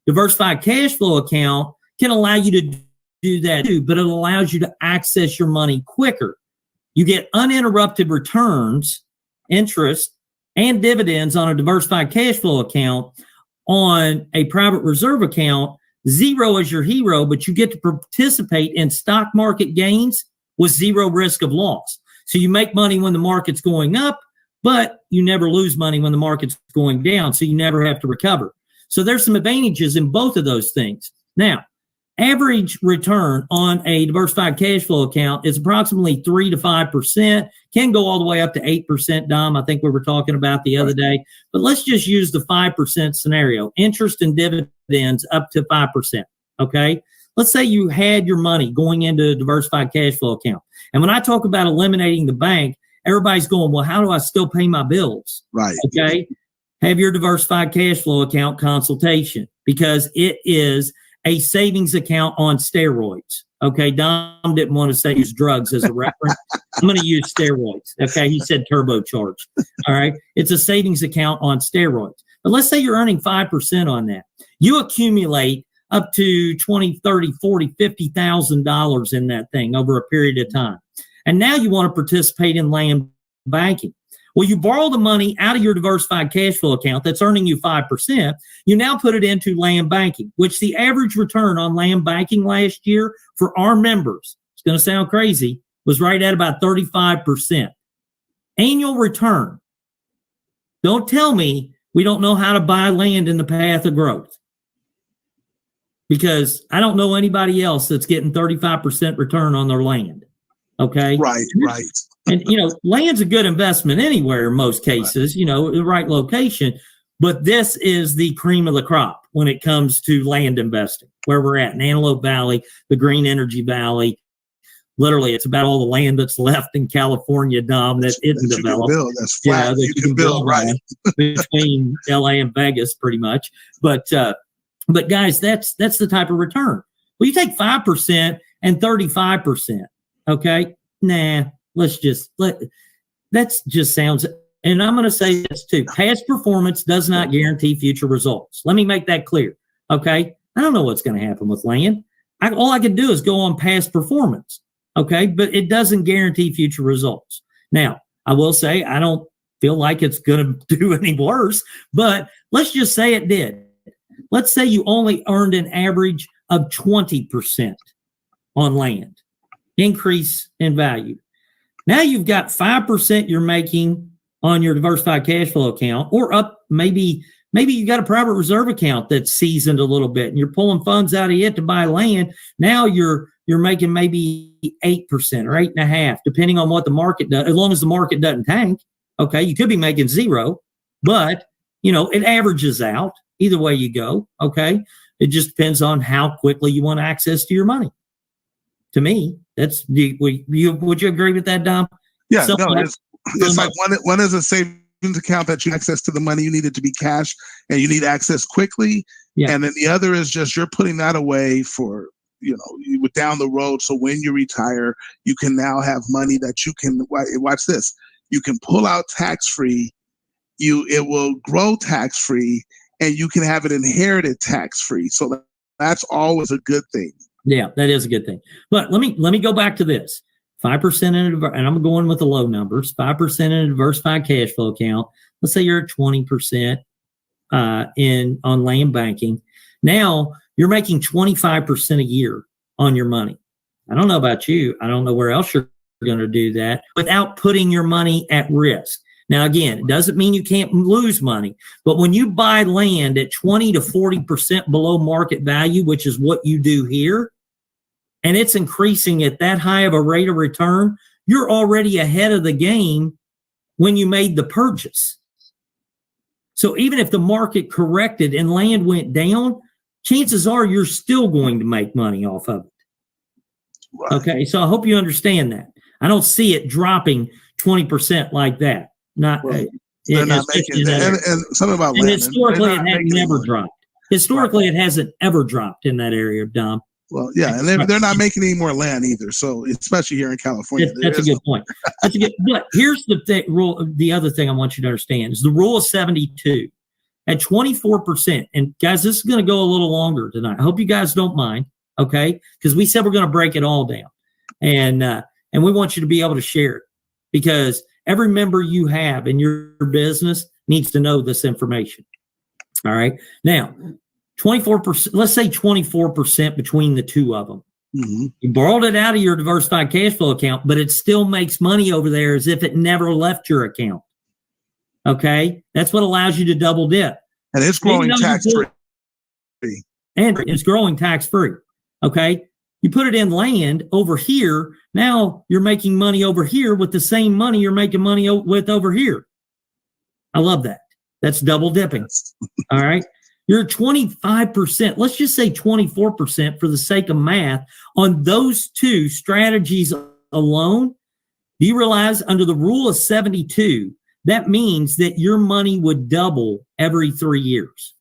Diversified cash flow account can allow you to do that too, but it allows you to access your money quicker. You get uninterrupted returns, interest, and dividends on a diversified cash flow account. On a private reserve account, zero is your hero, but you get to participate in stock market gains with zero risk of loss. So you make money when the market's going up, but you never lose money when the market's going down, so you never have to recover. So there's some advantages in both of those things. Now, average return on a diversified cash flow account is approximately 3 to 5%, can go all the way up to 8%, Dom, I think we were talking about the other day. But let's just use the 5% scenario, interest and dividends up to 5%, okay? Let's say you had your money going into a diversified cash flow account. And when I talk about eliminating the bank, everybody's going, well, how do I still pay my bills? Right. Okay? Have your diversified cash flow account consultation, because it is a savings account on steroids. Okay, Dom didn't want to say use drugs as a reference. I'm going to use steroids. Okay, he said turbocharged. All right, it's a savings account on steroids. But let's say you're earning 5% on that. You accumulate up to $20, $30, $40, $50,000 in that thing over a period of time. And now you want to participate in land banking. Well, you borrow the money out of your diversified cash flow account that's earning you 5%. You now put it into land banking, which the average return on land banking last year for our members, it's going to sound crazy, was right at about 35%. Annual return. Don't tell me we don't know how to buy land in the path of growth, because I don't know anybody else that's getting 35% return on their land. Okay? Right. And, land's a good investment anywhere in most cases, the right location. But this is the cream of the crop when it comes to land investing, where we're at in Antelope Valley, the Green Energy Valley. Literally, it's about all the land that's left in California, Dom, that isn't developed. That's flat. That you can build right between LA and Vegas, pretty much. But guys, that's the type of return. Well, you take 5% and 35%. Okay, that just sounds. And I'm going to say this too: past performance does not guarantee future results. Let me make that clear. Okay, I don't know what's going to happen with land. All I can do is go on past performance. Okay, but it doesn't guarantee future results. Now, I will say I don't feel like it's going to do any worse, but let's just say it did. Let's say you only earned an average of 20% on land, increase in value. Now you've got 5% you're making on your diversified cash flow account, or up maybe you got a private reserve account that's seasoned a little bit and you're pulling funds out of it to buy land. Now you're making maybe 8% or 8.5%, depending on what the market does, as long as the market doesn't tank. Okay, you could be making 0, but it averages out either way you go. Okay, it just depends on how quickly you want access to your money. To me, would you agree with that, Dom? Yeah, it's like one is a savings account that you access to the money you need it to be cash and you need access quickly. Yeah. And then the other is just you're putting that away for down the road. So when you retire, you can now have money that you can watch this. You can pull out tax free. It will grow tax free, and you can have it inherited tax free. So that's always a good thing. Yeah, that is a good thing. But let me go back to this. 5% and I'm going with the low numbers. 5% in a diversified cash flow account. Let's say you're at 20% on land banking. Now you're making 25% a year on your money. I don't know about you. I don't know where else you're going to do that without putting your money at risk. Now, again, it doesn't mean you can't lose money, but when you buy land at 20 to 40% below market value, which is what you do here, and it's increasing at that high of a rate of return, you're already ahead of the game when you made the purchase. So even if the market corrected and land went down, chances are you're still going to make money off of it. Right. Okay, so I hope you understand that. I don't see it dropping 20% like that. They're not making that. And something about land. Historically, it has never dropped. Historically, it hasn't ever dropped in that area, Dom. Well, yeah, and they're not making any more land either. So, especially here in California, that's a good point. But here's the other thing I want you to understand is the rule of 72 at 24%. And guys, this is going to go a little longer tonight. I hope you guys don't mind, okay? Because we said we're going to break it all down, and we want you to be able to share it because every member you have in your business needs to know this information. All right, now. 24%, let's say 24% between the two of them. Mm-hmm. You borrowed it out of your diversified cash flow account, but it still makes money over there as if it never left your account. Okay? That's what allows you to double dip. And it's growing tax-free. And it's growing tax-free. Okay? You put it in land over here, now you're making money over here with the same money you're making money with over here. I love that. That's double dipping. All right? You're 25%, let's just say 24% for the sake of math on those two strategies alone. Do you realize under the rule of 72, that means that your money would double every 3 years.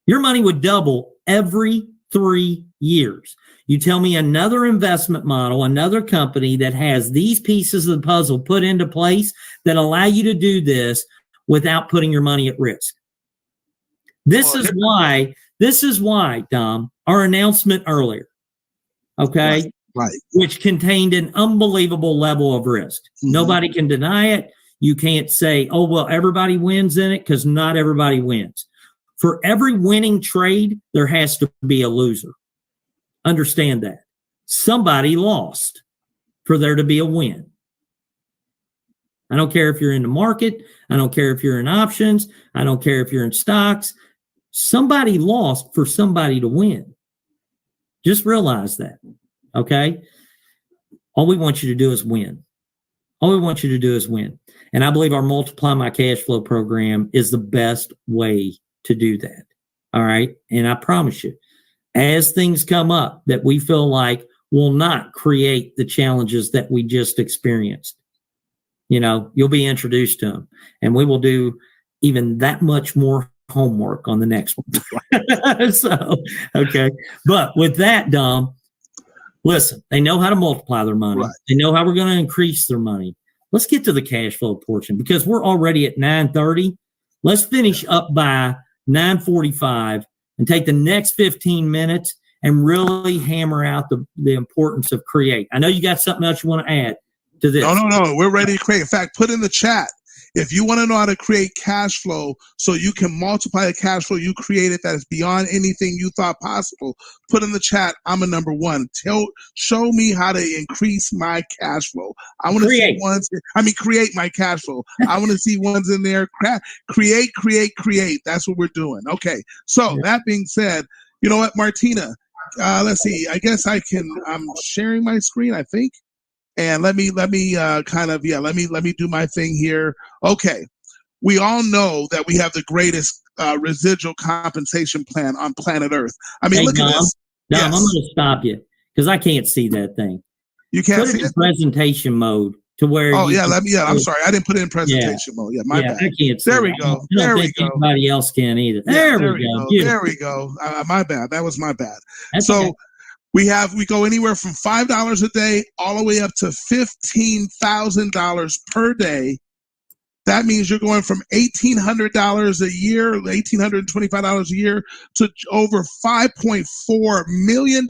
Your money would double every 3 years. You tell me another investment model, another company that has these pieces of the puzzle put into place that allow you to do this without putting your money at risk. This is why, Dom, our announcement earlier, okay, right, which contained an unbelievable level of risk. Mm-hmm. Nobody can deny it. You can't say, oh, well, everybody wins in it because not everybody wins. For every winning trade, there has to be a loser. Understand that. Somebody lost for there to be a win. I don't care if you're in the market. I don't care if you're in options. I don't care if you're in stocks. Somebody lost for somebody to win. Just realize that, okay? All we want you to do is win. All we want you to do is win. And I believe our Multiply My Cash Flow program is the best way to do that. All right. And I promise you, as things come up that we feel like will not create the challenges that we just experienced, you'll be introduced to them, and we will do even that much more homework on the next one. So, okay. But with that, Dom, listen, they know how to multiply their money. Right. They know how we're going to increase their money. Let's get to the cash flow portion because we're already at 9:30. Let's finish up by 9:45 and take the next 15 minutes and really hammer out the importance of create. I know you got something else you want to add to this. No. We're ready to create. In fact, put in the chat. If you want to know how to create cash flow so you can multiply the cash flow you created that is beyond anything you thought possible, put in the chat, I'm a number one. Show me how to increase my cash flow. I want to see create my cash flow. I want to see ones in there. Create. That's what we're doing. Okay. So that being said, you know what, Martina, let's see. I guess I'm sharing my screen, I think. And let me do my thing here. Okay. We all know that we have the greatest residual compensation plan on planet Earth. I mean, look at this. Dom, I'm going to stop you because I can't see that thing. You can't see it in presentation mode to where. Oh, I'm sorry. I didn't put it in presentation mode. Yeah, my bad. I can't see there we go. There we go. Anybody else can either. There we go. There we go. My bad. That was my bad. That's okay. We go anywhere from $5 a day all the way up to $15,000 per day. That means you're going from $1,800 a year, $1,825 a year to over $5.4 million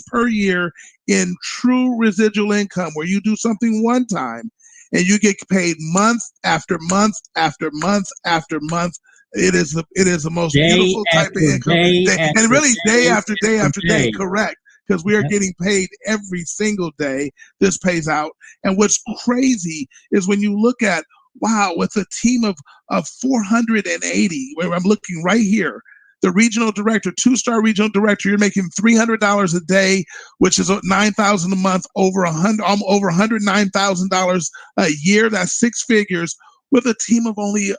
per year in true residual income, where you do something one time and you get paid month after month after month after month. It is the most beautiful type of income, and really day after day after day. Correct. Because we are getting paid every single day. This pays out. And what's crazy is when you look at, wow, with a team of 480, where I'm looking right here, the regional director, 2-star regional director, you're making $300 a day, which is $9,000 a month, over $109,000 a year. That's 6 figures with a team of only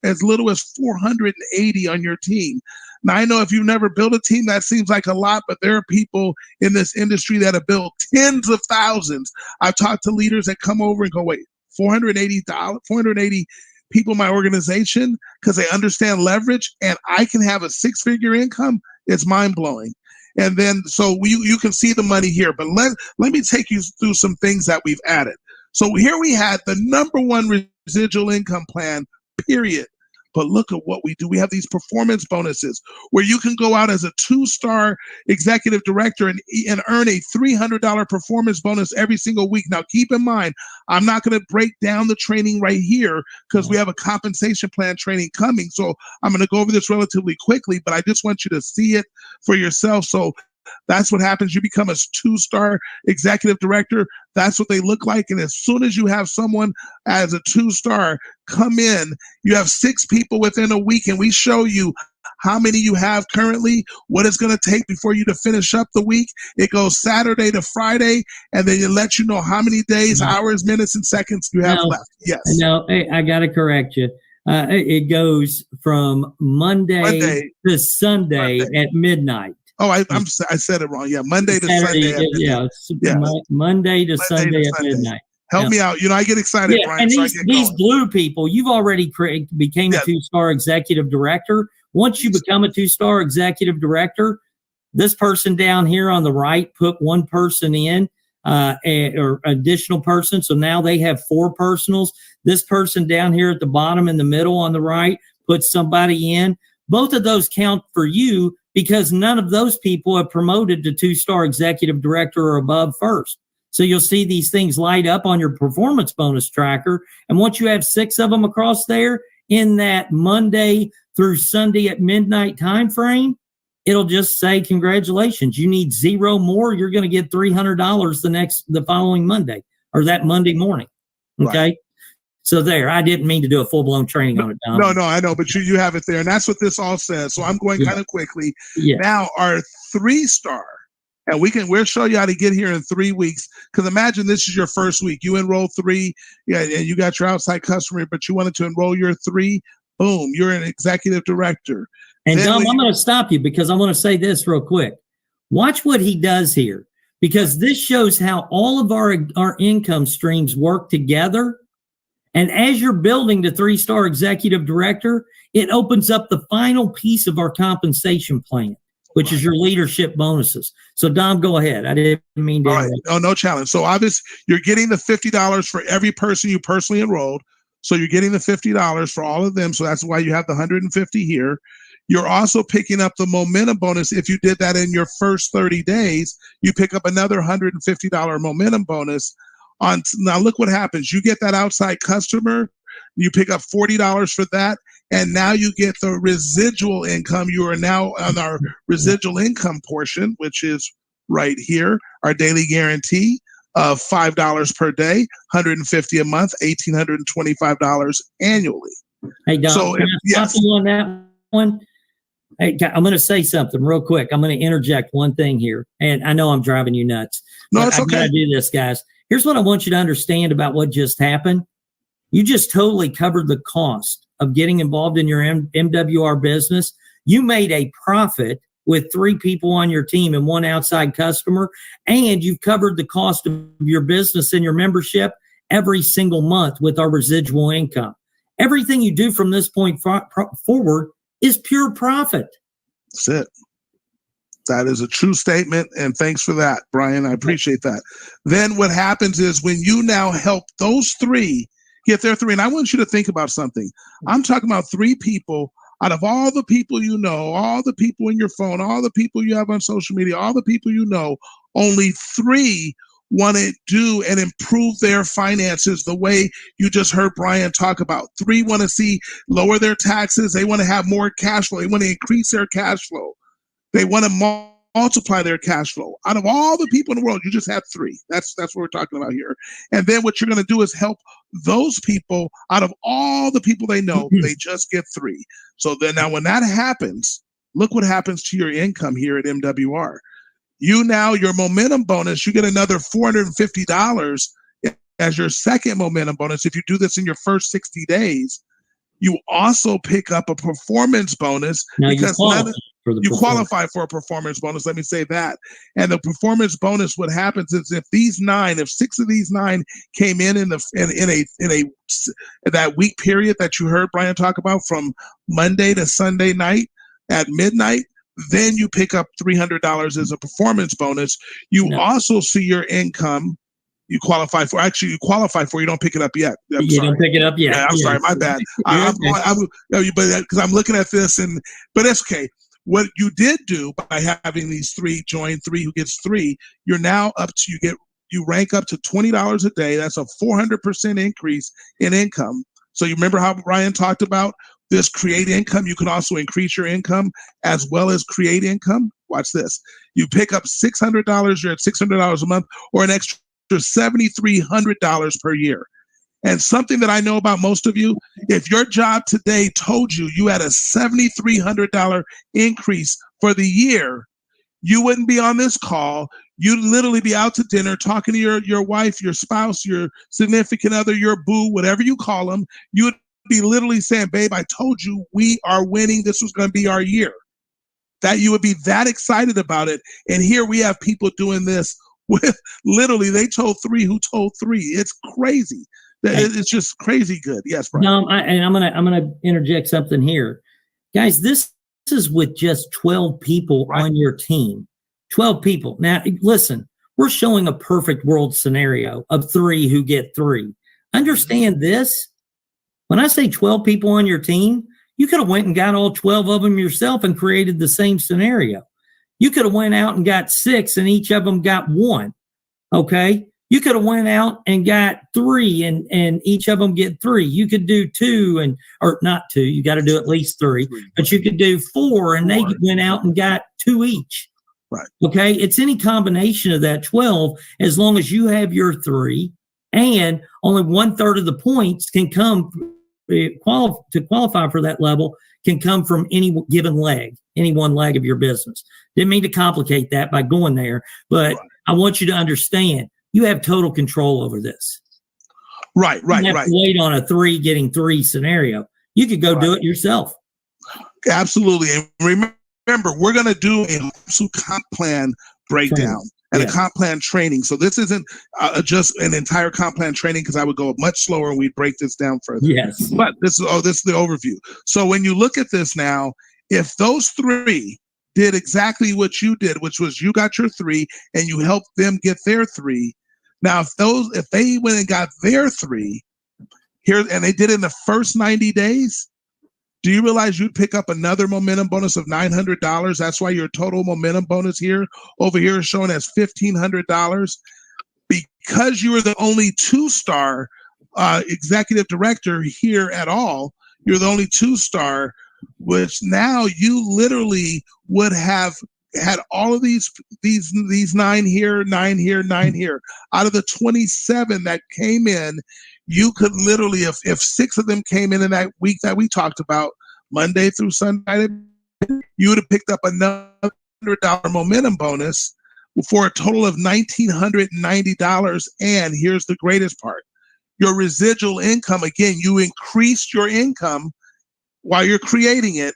as little as 480 on your team. Now, I know if you've never built a team, that seems like a lot, but there are people in this industry that have built tens of thousands. I've talked to leaders that come over and go, wait, 480 people in my organization because they understand leverage and I can have a 6-figure income. It's mind-blowing. And then, so you can see the money here, but let me take you through some things that we've added. So here we had the number one residual income plan, period. But look at what we do. We have these performance bonuses where you can go out as a 2-star executive director and earn a $300 performance bonus every single week. Now, keep in mind, I'm not going to break down the training right here because we have a compensation plan training coming. So I'm going to go over this relatively quickly, but I just want you to see it for yourself. So that's what happens. You become a 2-star executive director. That's what they look like. And as soon as you have someone as a 2-star come in, you have 6 people within a week, and we show you how many you have currently, what it's going to take before you to finish up the week. It goes Saturday to Friday, and then it lets you know how many days, hours, minutes, and seconds you have left. Yes. No, I got to correct you. It goes from Monday to Sunday at midnight. Oh, I said it wrong. Yeah, Monday to Sunday at midnight. Monday to Sunday at midnight. Help me out. I get excited, Brian. And these blue people, you've already became a 2-star executive director. Once you become a 2-star executive director, this person down here on the right put one person in, or additional person. So now they have 4 personals. This person down here at the bottom in the middle on the right put somebody in. Both of those count for you, because none of those people have promoted to 2-star executive director or above first. So you'll see these things light up on your performance bonus tracker. And once you have 6 of them across there in that Monday through Sunday at midnight time frame, it'll just say, congratulations, you need 0 more. You're going to get $300 the following Monday or that Monday morning. Okay. Right. So there, I didn't mean to do a full-blown training on it, Dom. No, I know, but you have it there, and that's what this all says. So I'm going kind of quickly. Yeah. Now, our 3-star And we'll show you how to get here in 3 weeks. Because imagine this is your first week. You enroll 3, and you got your outside customer, but you wanted to enroll your 3. Boom, you're an executive director. And Dom, I'm going to stop you because I want to say this real quick. Watch what he does here, because this shows how all of our income streams work together. And as you're building the 3-star executive director, it opens up the final piece of our compensation plan, which is your leadership bonuses. So Dom, go ahead. I didn't mean to. All right. Oh, no challenge. So obviously you're getting the $50 for every person you personally enrolled. So you're getting the $50 for all of them. So that's why you have the 150 here. You're also picking up the momentum bonus. If you did that in your first 30 days, you pick up another $150 momentum bonus. Now look what happens. You get that outside customer, you pick up $40 for that, and now you get the residual income. You are now on our residual income portion, which is right here, our daily guarantee of $5 per day, $150 a month, $1,825 annually. Hey, Don, so, can I stop you on that one? Hey, I'm going to say something real quick. I'm going to interject one thing here, and I know I'm driving you nuts. No, it's okay. I got to do this, guys. Here's what I want you to understand about what just happened. You just totally covered the cost of getting involved in your MWR business. You made a profit with 3 people on your team and 1 outside customer, and you've covered the cost of your business and your membership every single month with our residual income. Everything you do from this point forward is pure profit. That's it. That is a true statement, and thanks for that, Brian. I appreciate that. Then what happens is when you now help those 3 get their 3, and I want you to think about something. I'm talking about 3 people out of all the people you know, all the people in your phone, all the people you have on social media, all the people you know, only 3 want to do and improve their finances the way you just heard Brian talk about. 3 want to see lower their taxes. They want to have more cash flow. They want to increase their cash flow. They want to multiply their cash flow. Out of all the people in the world, you just have 3. That's what we're talking about here. And then what you're going to do is help those people. Out of all the people they know, they just get 3. So then now when that happens, look what happens to your income here at MWR. Your momentum bonus, you get another $450 as your second momentum bonus. If you do this in your first 60 days, you also pick up a performance bonus. Now because you qualify for a performance bonus. Let me say that. And the performance bonus, what happens is if 6 of these 9 came in that week period that you heard Brian talk about from Monday to Sunday night at midnight, then you pick up $300 as a performance bonus. You also see your income. You qualify for. You don't pick it up yet. Don't pick it up yet. Yeah, I'm sorry, my bad. Because I'm looking at this, but it's okay. What you did do by having these 3 join 3 who gets 3, you're now up to you rank up to $20 a day. That's a 400% increase in income. So you remember how Ryan talked about this create income? You can also increase your income as well as create income. Watch this. You pick up $600. You're at $600 a month, or an extra $7,300 per year. And something that I know about most of you, if your job today told you you had a $7,300 increase for the year, you wouldn't be on this call. You'd literally be out to dinner talking to your wife, your spouse, your significant other, your boo, whatever you call them. You would be literally saying, babe, I told you we are winning. This was going to be our year. That you would be that excited about it. And here we have people doing this with literally, they told 3 who told 3. It's crazy. It's just crazy good. Yes, Brian. No, I'm gonna interject something here, guys. This is with just 12 people on your team. 12 people. Now, listen, we're showing a perfect world scenario of 3 who get 3. Understand this. When I say 12 people on your team, you could have went and got all 12 of them yourself and created the same scenario. You could have went out and got 6 and each of them got 1. Okay. You could have went out and got 3 and each of them get 3. You could do 2 or not 2. You got to do at least 3, but you could do 4 and they went out and got 2 each. Right. Okay. It's any combination of that 12, as long as you have your 3 and only 1/3 of the points can come to qualify for that level can come from any given leg, any one leg of your business. Didn't mean to complicate that by going there, but I want you to understand you have total control over this. Right. You don't have to wait on a 3 getting 3 scenario. You could go do it yourself. Absolutely. And remember, we're going to do a comp plan breakdown and a comp plan training. So this isn't just an entire comp plan training, because I would go much slower and we'd break this down further. Yes. But this is the overview. So when you look at this now, if those 3 did exactly what you did, which was you got your 3 and you helped them get their 3. Now, if they went and got their 3 here and they did it in the first 90 days, do you realize you'd pick up another momentum bonus of $900? That's why your total momentum bonus over here is shown as $1,500, because you were the only 2-star executive director here at all. You're the only 2-star, which now you literally would have had all of these 9 here, 9 here, 9 here. Out of the 27 that came in, you could literally, if 6 of them came in that week that we talked about, Monday through Sunday, you would have picked up another $100 momentum bonus for a total of $1,990. And here's the greatest part. Your residual income, again, you increased your income while you're creating it.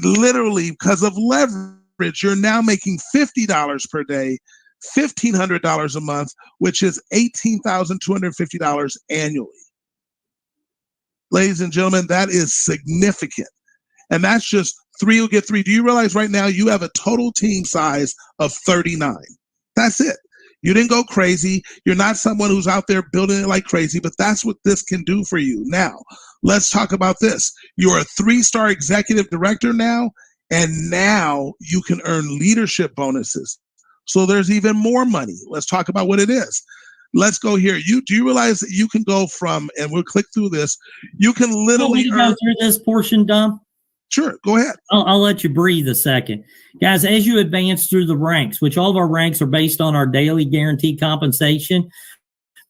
Literally, because of leverage, you're now making $50 per day, $1,500 a month, which is $18,250 annually. Ladies and gentlemen, that is significant. And that's just 3 will get 3. Do you realize right now you have a total team size of 39? That's it. You didn't go crazy. You're not someone who's out there building it like crazy, but that's what this can do for you. Now, let's talk about this. You're a 3-star executive director now, and now you can earn leadership bonuses. So there's even more money. Let's talk about what it is. Let's go here. Do you realize that you can go from, and we'll click through this, you can literally go through this portion, Dom? Sure, go ahead. I'll let you breathe a second. Guys, as you advance through the ranks, which all of our ranks are based on our daily guaranteed compensation,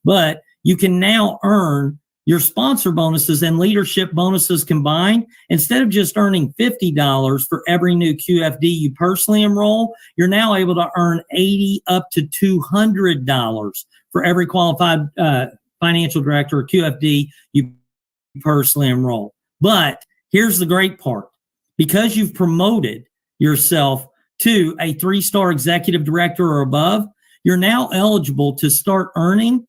but you can now earn your sponsor bonuses and leadership bonuses combined. Instead of just earning $50 for every new QFD you personally enroll, you're now able to earn $80 up to $200 for every qualified financial director or QFD you personally enroll. But here's the great part. Because you've promoted yourself to a 3-star executive director or above, you're now eligible to start earning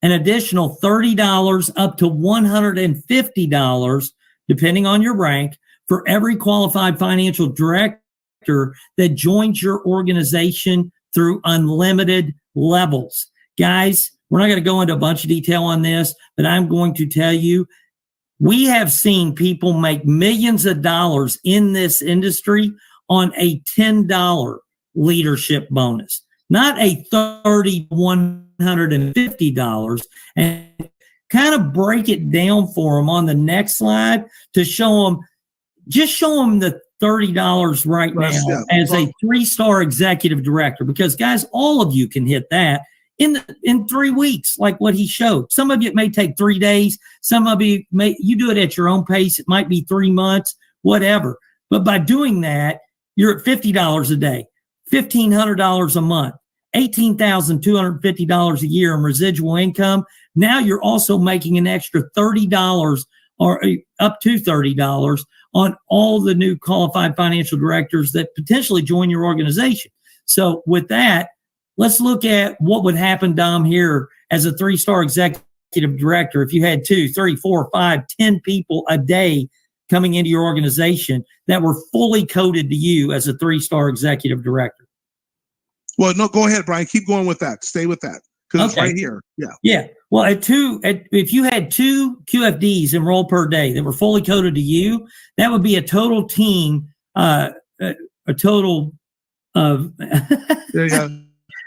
an additional $30 up to $150, depending on your rank, for every qualified financial director that joins your organization through unlimited levels. Guys, we're not going to go into a bunch of detail on this, but I'm going to tell you, we have seen people make millions of dollars in this industry on a $10 leadership bonus, not a $30, $150, and kind of break it down for them on the next slide to show them the $30 right now as a 3-star executive director, because guys, all of you can hit that in 3 weeks, like what he showed. Some of you, it may take 3 days. Some of you you do it at your own pace. It might be 3 months, whatever. But by doing that, you're at $50 a day, $1,500 a month, $18,250 a year in residual income. Now you're also making an extra $30 or up to $30 on all the new qualified financial directors that potentially join your organization. So with that, let's look at what would happen, Dom, here as a 3-star executive director if you had 2, 3, 4, 5, 10 people a day coming into your organization that were fully coded to you as a 3-star executive director. Well, no, go ahead, Brian. Keep going with that. Stay with that, because it's right here. Yeah. Yeah. Well, if you had 2 QFDs enrolled per day that were fully coded to you, that would be a total team, a total of. There you go.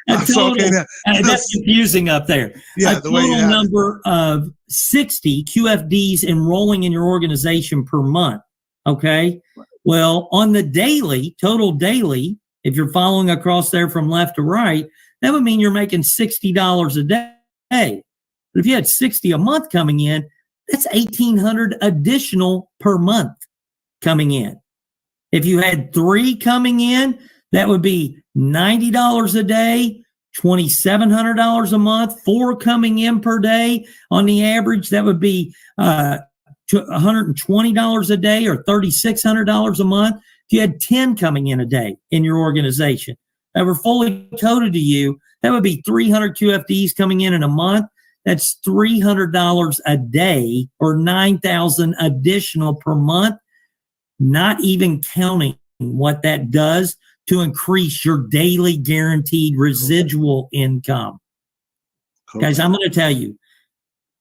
That's confusing up there. Yeah, a total number of 60 QFDs enrolling in your organization per month. Okay. Well, on the total daily, if you're following across there from left to right, that would mean you're making $60 a day. But if you had 60 a month coming in, that's $1,800 additional per month coming in. If you had 3 coming in, That would be $90 a day, $2,700 a month, 4 coming in per day on the average. That would be $120 a day or $3,600 a month. If you had 10 coming in a day in your organization that were fully coded to you, that would be 300 QFDs coming in a month. That's $300 a day or $9,000 additional per month, not even counting what that does to increase your daily guaranteed residual income. Okay. Guys, I'm going to tell you,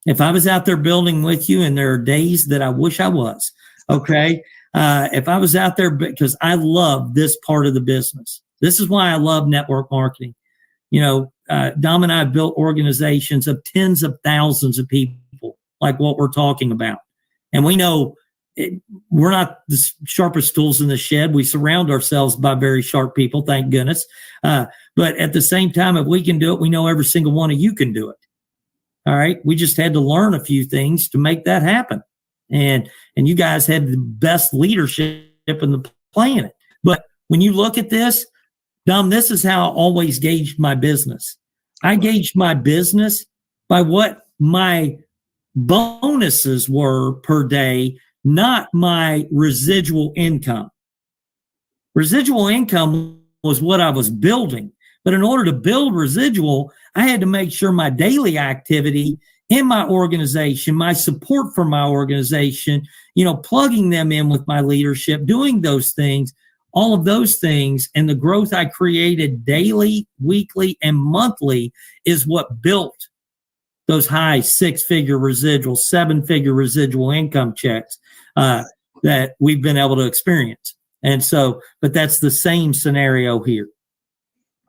if I was out there building with you, and there are days that I wish I was, okay, if I was out there, because I love this part of the business. This is why I love network marketing. You know, Dom and I have built organizations of tens of thousands of people, like what we're talking about. And we know we're not the sharpest tools in the shed. We surround ourselves by very sharp people, thank goodness. But at the same time, if we can do it, we know every single one of you can do it. All right. We just had to learn a few things to make that happen. And you guys had the best leadership in the planet. But when you look at this, Dom, this is how I always gauged my business. I gauged my business by what my bonuses were per day, not my residual income. Residual income was what I was building. But in order to build residual, I had to make sure my daily activity in my organization, my support for my organization, you know, plugging them in with my leadership, doing those things, all of those things, and the growth I created daily, weekly, and monthly is what built those high 6-figure residual, 7-figure residual income checks that we've been able to experience. And so, but that's the same scenario here.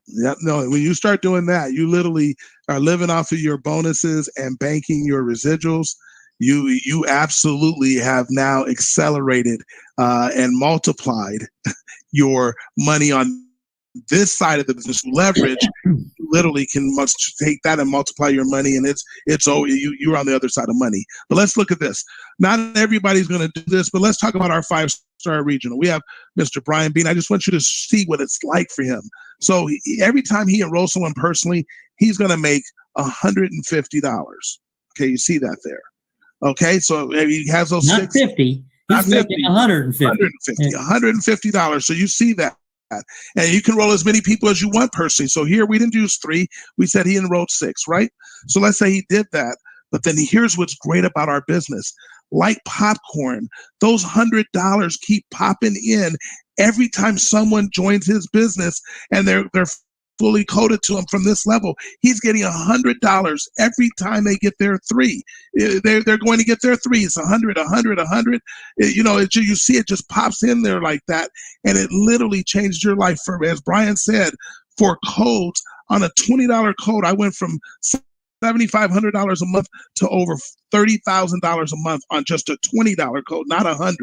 Yeah, no, when you start doing that, you literally are living off of your bonuses and banking your residuals. You absolutely have now accelerated and multiplied your money on this side of the business. Leverage, you literally can take that and multiply your money, and you're on the other side of money. But let's look at this. Not everybody's going to do this, but let's talk about our 5-star regional. We have Mr. Brian Bean. I just want you to see what it's like for him. So every time he enrolls someone personally, he's going to make $150. Okay, you see that there. Okay, so he has those not 50. He's making $150. $150. So you see that. And you can enroll as many people as you want personally. So here we didn't use 3. We said he enrolled 6, right? So let's say he did that. But then here's what's great about our business. Like popcorn, those $100 keep popping in every time someone joins his business, and they're fully coded to him from this level. He's getting $100 every time they get their 3. They're going to get their 3. It's 100, 100, 100. You know, you see it just pops in there like that, and it literally changed your life. For, as Brian said, for codes on a $20 code, I went from $7,500 a month to over $30,000 a month on just a $20 code, not $100.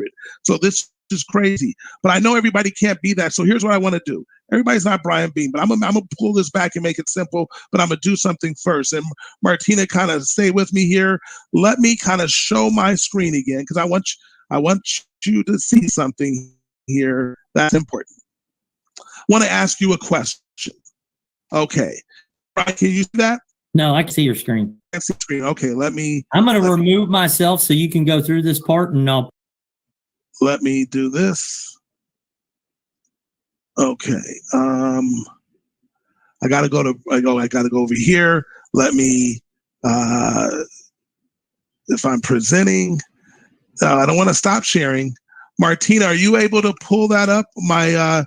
So this is crazy. But I know everybody can't be that. So here's what I want to do. Everybody's not Brian Bean, but I'm gonna pull this back and make it simple. But I'm gonna do something first. And Martina, kind of stay with me here. Let me kind of show my screen again, because I want you to see something here that's important. I want to ask you a question. Okay, Brian, can you see that? No, I can see your screen. I see screen. Okay, I'm going to remove myself so you can go through this part, and let me do this. Okay. I got to go over here. Let me, if I'm presenting, I don't want to stop sharing. Martina, are you able to pull that up? My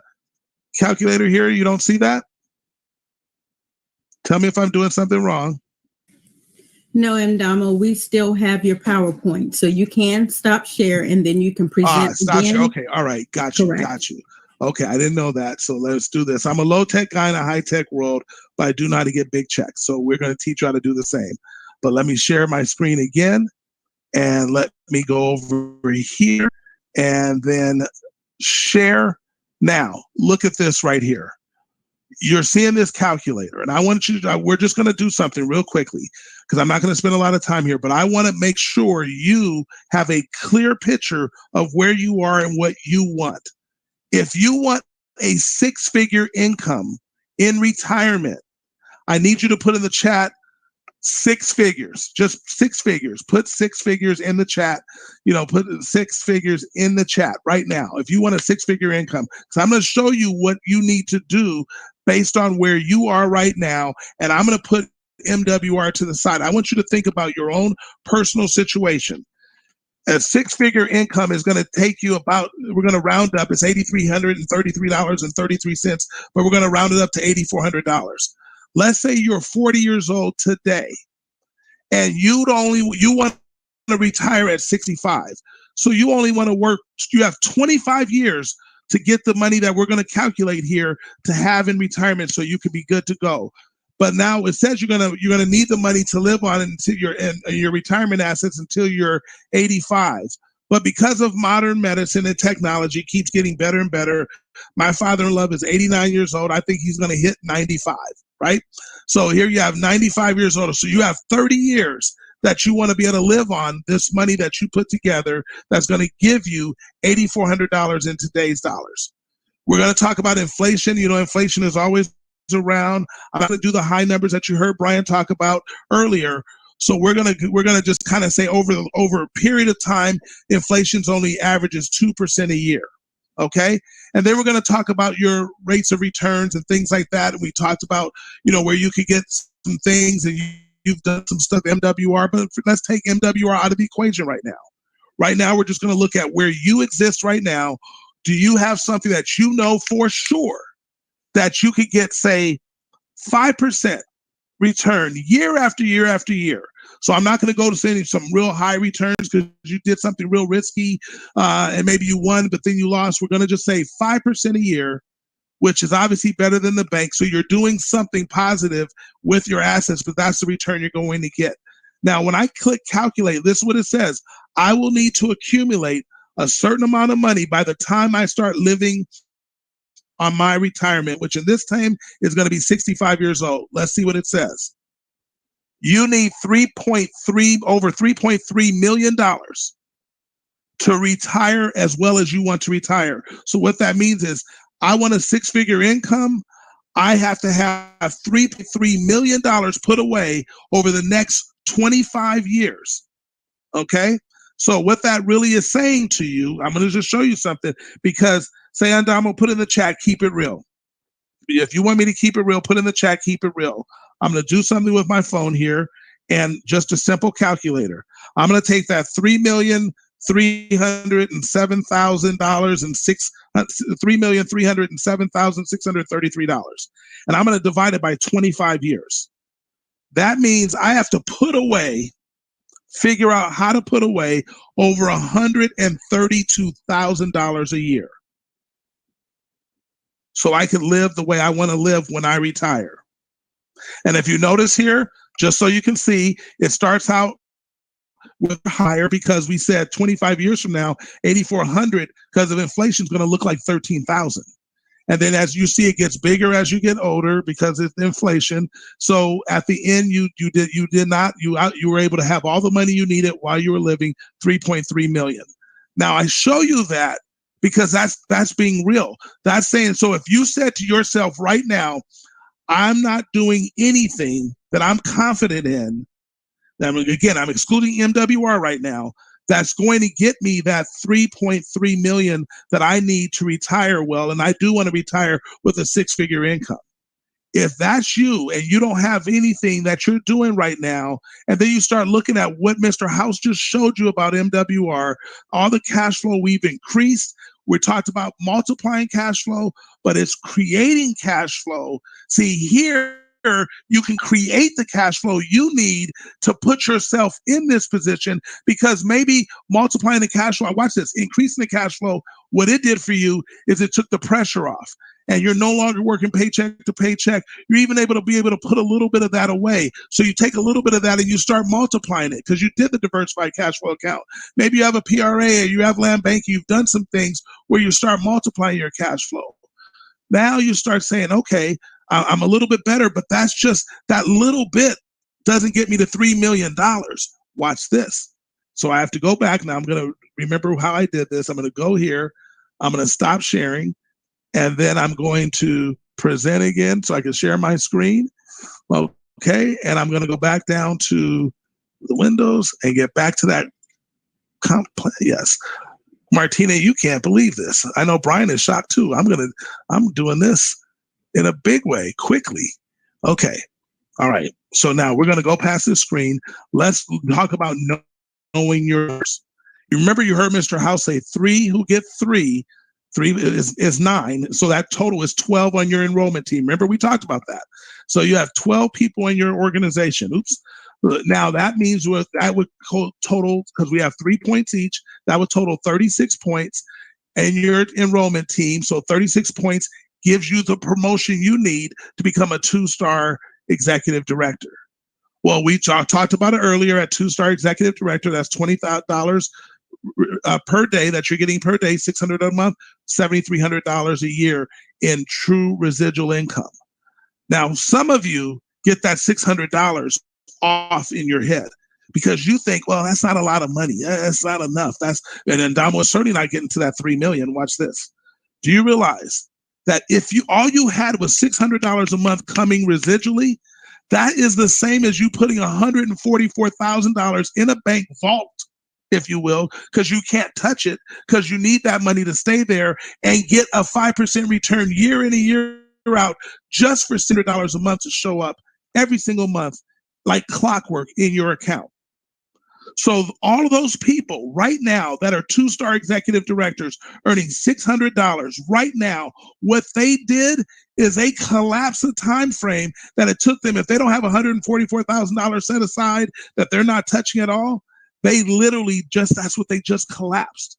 calculator here, you don't see that? Tell me if I'm doing something wrong. No, Andamo, we still have your PowerPoint, so you can stop share and then you can present stop again. Share. Okay, all right, got you, Correct. got you. Okay, I didn't know that, so let's do this. I'm a low-tech guy in a high-tech world, but I do know how to get big checks, so we're going to teach you how to do the same. But let me share my screen again, and let me go over here, and then share. Now, look at this right here. You're seeing this calculator, and I want you to, we're just going to do something real quickly, because I'm not going to spend a lot of time here, but I want to make sure you have a clear picture of where you are and what you want. If you want a six-figure income in retirement, I need you to put in the chat six figures, just six figures. Put six figures in the chat. Put six figures in the chat right now if you want a six-figure income. So I'm going to show you what you need to do based on where you are right now, and I'm going to put MWR to the side. I want you to think about your own personal situation. A six-figure income is going to take you about, we're going to round up, it's $8,333.33, but we're going to round it up to $8,400. Let's say you're 40 years old today and you want to retire at 65. So you only want to work, you have 25 years to get the money that we're going to calculate here to have in retirement so you can be good to go. But now it says you're gonna need the money to live on until your retirement assets until you're 85. But because of modern medicine and technology keeps getting better and better, my father-in-law is 89 years old. I think he's going to hit 95, right? So here you have 95 years old. So you have 30 years that you want to be able to live on this money that you put together that's going to give you $8,400 in today's dollars. We're going to talk about inflation. Inflation is always around. I'm not going to do the high numbers that you heard Brian talk about earlier. So we're gonna just kind of say over a period of time, inflation's only averages 2% a year. Okay, and then we're going to talk about your rates of returns and things like that. And we talked about where you could get some things, and you've done some stuff MWR. But let's take MWR out of the equation right now. Right now, we're just going to look at where you exist right now. Do you have something that you know for sure that you could get, say, 5% return year after year after year? So I'm not going to go to say some real high returns because you did something real risky and maybe you won, but then you lost. We're going to just say 5% a year, which is obviously better than the bank. So you're doing something positive with your assets, but that's the return you're going to get. Now, when I click calculate, this is what it says. I will need to accumulate a certain amount of money by the time I start living on my retirement, which in this time is going to be 65 years old. Let's see what it says. You need over $3.3 million to retire as well as you want to retire. So what that means is I want a six-figure income. I have to have $3.3 million put away over the next 25 years. Okay? So what that really is saying to you, I'm going to just show you something because say, Andamo, put in the chat, keep it real. If you want me to keep it real, put in the chat, keep it real. I'm going to do something with my phone here and just a simple calculator. I'm going to take that $3,307,633, and I'm going to divide it by 25 years. That means I have to figure out how to put away over $132,000 a year so I can live the way I want to live when I retire. And if you notice here, just so you can see, it starts out with higher because we said 25 years from now, 8,400 because of inflation is going to look like 13,000. And then as you see, it gets bigger as you get older because it's inflation. So at the end, you were able to have all the money you needed while you were living, 3.3 million. Now I show you that because that's being real. That's saying, so if you said to yourself right now, I'm not doing anything that I'm confident in, again, I'm excluding MWR right now, that's going to get me that 3.3 million that I need to retire well, and I do want to retire with a six-figure income. If that's you and you don't have anything that you're doing right now, and then you start looking at what Mr. House just showed you about MWR, all the cash flow we've increased, we talked about multiplying cash flow, but it's creating cash flow. See, here you can create the cash flow you need to put yourself in this position because maybe multiplying the cash flow, watch this, increasing the cash flow, what it did for you is it took the pressure off. And you're no longer working paycheck to paycheck. You're even able to put a little bit of that away. So you take a little bit of that and you start multiplying it because you did the diversified cash flow account. Maybe you have a PRA or you have land banking. You've done some things where you start multiplying your cash flow. Now you start saying, okay, I'm a little bit better, but that's just that little bit doesn't get me to $3 million. Watch this. So I have to go back now. I'm going to remember how I did this. I'm going to go here. I'm going to stop sharing. And then I'm going to present again so I can share my screen. Okay, and I'm going to go back down to the windows and get back to that. Yes, Martina, you can't believe this. I know Brian is shocked too. I'm doing this in a big way, quickly. Okay, all right. So now we're going to go past this screen. Let's talk about knowing yours. You remember you heard Mr. House say 3 who get 3. 3 is 9. So that total is 12 on your enrollment team. Remember, we talked about that. So you have 12 people in your organization. Oops. Now that means that would total, because we have 3 points each, that would total 36 points in your enrollment team. So 36 points gives you the promotion you need to become a 2-star executive director. Well, we talked about it earlier. At 2-star executive director, that's $20,000 per day that you're getting per day, $600 a month, $7,300 a year in true residual income. Now, some of you get that $600 off in your head because you think, well, that's not a lot of money. That's not enough. And Andamo is certainly not getting to that 3 million. Watch this. Do you realize that if all you had was $600 a month coming residually, that is the same as you putting $144,000 in a bank vault, if you will, because you can't touch it, because you need that money to stay there and get a 5% return year in and year out just for $600 a month to show up every single month like clockwork in your account. So all of those people right now that are 2-star executive directors earning $600 right now, what they did is they collapsed the time frame that it took them. If they don't have $144,000 set aside that they're not touching at all, they literally that's what they just collapsed.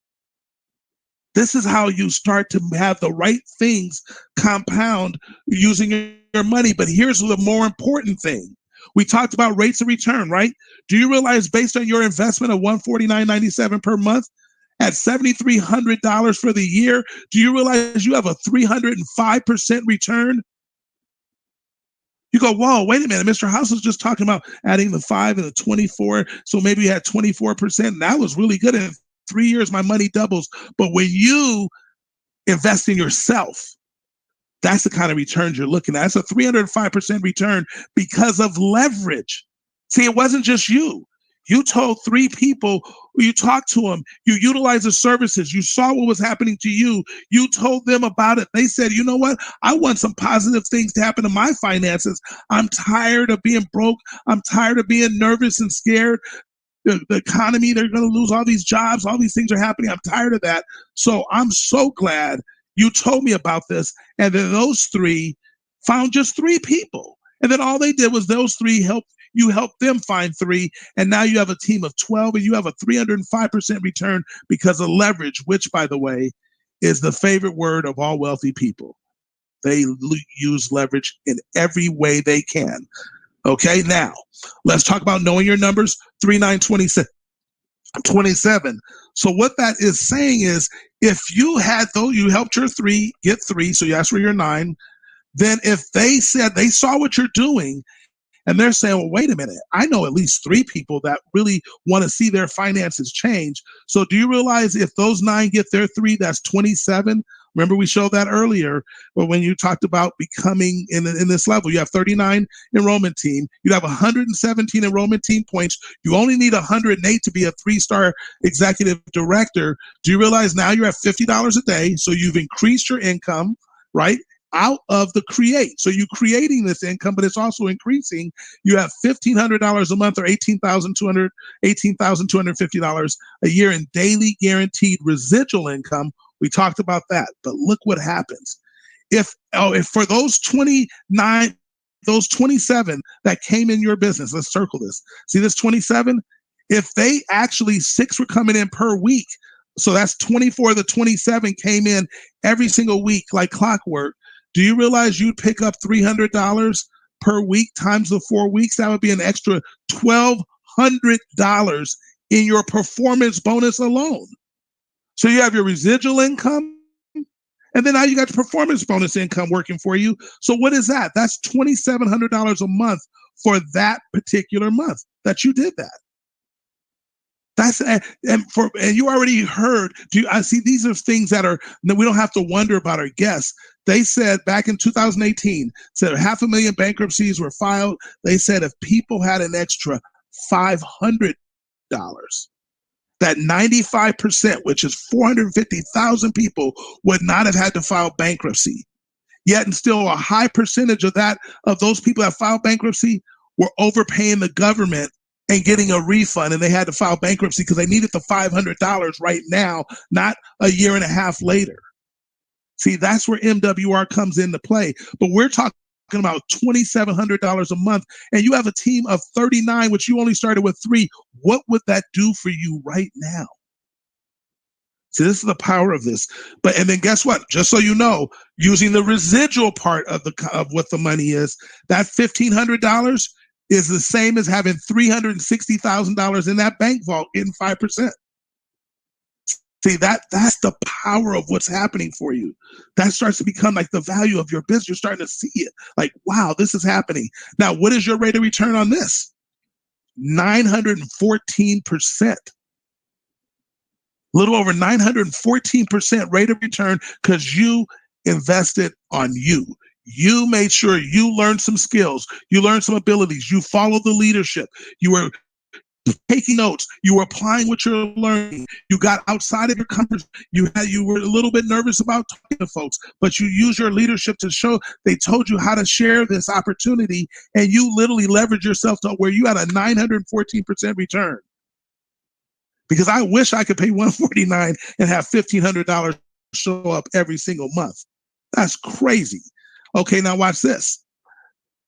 This is how you start to have the right things compound using your money. But here's the more important thing. We talked about rates of return, right? Do you realize based on your investment of $149.97 per month at $7,300 for the year, do you realize you have a 305% return? You go, whoa, wait a minute. Mr. House was just talking about adding the 5 and the 24. So maybe you had 24%. And that was really good. In 3 years, my money doubles. But when you invest in yourself, that's the kind of returns you're looking at. That's a 305% return because of leverage. See, it wasn't just you. You told 3 people, you talked to them, you utilized the services, you saw what was happening to you, you told them about it. They said, you know what? I want some positive things to happen to my finances. I'm tired of being broke. I'm tired of being nervous and scared. The economy, they're going to lose all these jobs. All these things are happening. I'm tired of that. So I'm so glad you told me about this. And then those 3 found just 3 people. And then all they did was those 3 helped them find 3. And now you have a team of 12 and you have a 305% return because of leverage, which, by the way, is the favorite word of all wealthy people. They use leverage in every way they can. Okay, now let's talk about knowing your numbers. 3, 9, 27. So what that is saying is if you helped your 3 get 3, so that's where you're 9. Then if they said they saw what you're doing and they're saying, well, wait a minute, I know at least 3 people that really want to see their finances change. So do you realize if those 9 get their 3, that's 27? Remember, we showed that earlier, but when you talked about becoming in this level, you have 39 enrollment team, you have 117 enrollment team points. You only need 108 to be a 3-star executive director. Do you realize now you're at $50 a day? So you've increased your income, right? Out of the create. So you're creating this income, but it's also increasing. You have $1,500 a month or $18,250 a year in daily guaranteed residual income. We talked about that, but look what happens. If for those 27 that came in your business, let's circle this. See this 27? If they actually 6 were coming in per week, so that's 24 of the 27 came in every single week like clockwork. Do you realize you'd pick up $300 per week times the 4 weeks? That would be an extra $1,200 in your performance bonus alone. So you have your residual income, and then now you got your performance bonus income working for you. So what is that? That's $2,700 a month for that particular month that you did that. That's and you already heard. I see these are things that we don't have to wonder about or guess. They said back in 2018, said 500,000 bankruptcies were filed. They said if people had an extra $500, that 95%, which is 450,000 people, would not have had to file bankruptcy. Yet, and still a high percentage of those people that filed bankruptcy were overpaying the government and getting a refund, and they had to file bankruptcy because they needed the $500 right now, not a year and a half later. See, that's where MWR comes into play. But we're talking about $2,700 a month, and you have a team of 39, which you only started with 3. What would that do for you right now? See, this is the power of this. And then guess what? Just so you know, using the residual part of what the money is, that $1,500 is the same as having $360,000 in that bank vault getting 5%. See, that's the power of what's happening for you. That starts to become like the value of your business. You're starting to see it. Like, wow, this is happening. Now, what is your rate of return on this? 914%. Little over 914% rate of return because you invested on you. You made sure you learned some skills. You learned some abilities. You followed the leadership. You were taking notes. You were applying what you're learning. You got outside of your comfort. You were a little bit nervous about talking to folks, but you used your leadership to show. They told you how to share this opportunity, and you literally leveraged yourself to where you had a 914% return. Because I wish I could pay $149 and have $1,500 show up every single month. That's crazy. Okay, now watch this.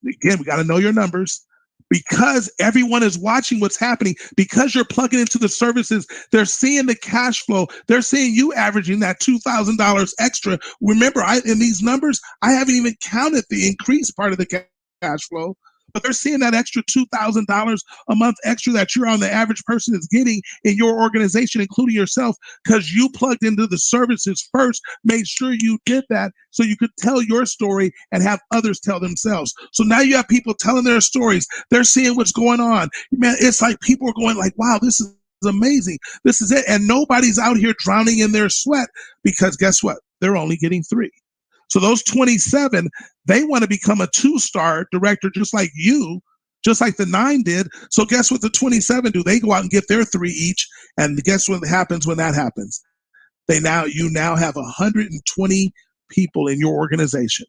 Again, we got to know your numbers. Because everyone is watching what's happening, because you're plugging into the services, they're seeing the cash flow. They're seeing you averaging that $2,000 extra. Remember, in these numbers, I haven't even counted the increased part of the cash flow. But they're seeing that extra $2,000 a month extra that you're on the average person is getting in your organization, including yourself, because you plugged into the services first, made sure you did that so you could tell your story and have others tell themselves. So now you have people telling their stories. They're seeing what's going on. Man, it's like people are going like, wow, this is amazing. This is it. And nobody's out here drowning in their sweat because guess what? They're only getting 3. So those 27, they want to become a 2-star director just like you, just like the 9 did. So guess what the 27 do? They go out and get their 3 each. And guess what happens when that happens? You now have 120 people in your organization.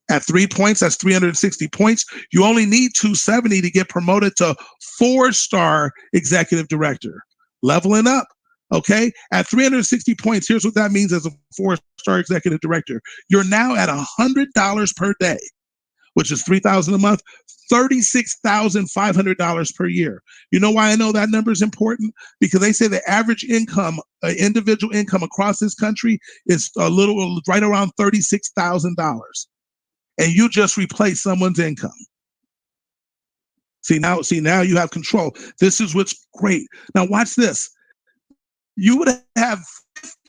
At 3 points, that's 360 points. You only need 270 to get promoted to 4-star executive director. Leveling up. Okay, at 360 points, here's what that means as a 4-star executive director. You're now at $100 per day, which is $3,000 a month, $36,500 per year. You know why I know that number is important? Because they say the average income, individual income across this country is right around $36,000. And you just replace someone's income. See now you have control. This is what's great. Now watch this. You would have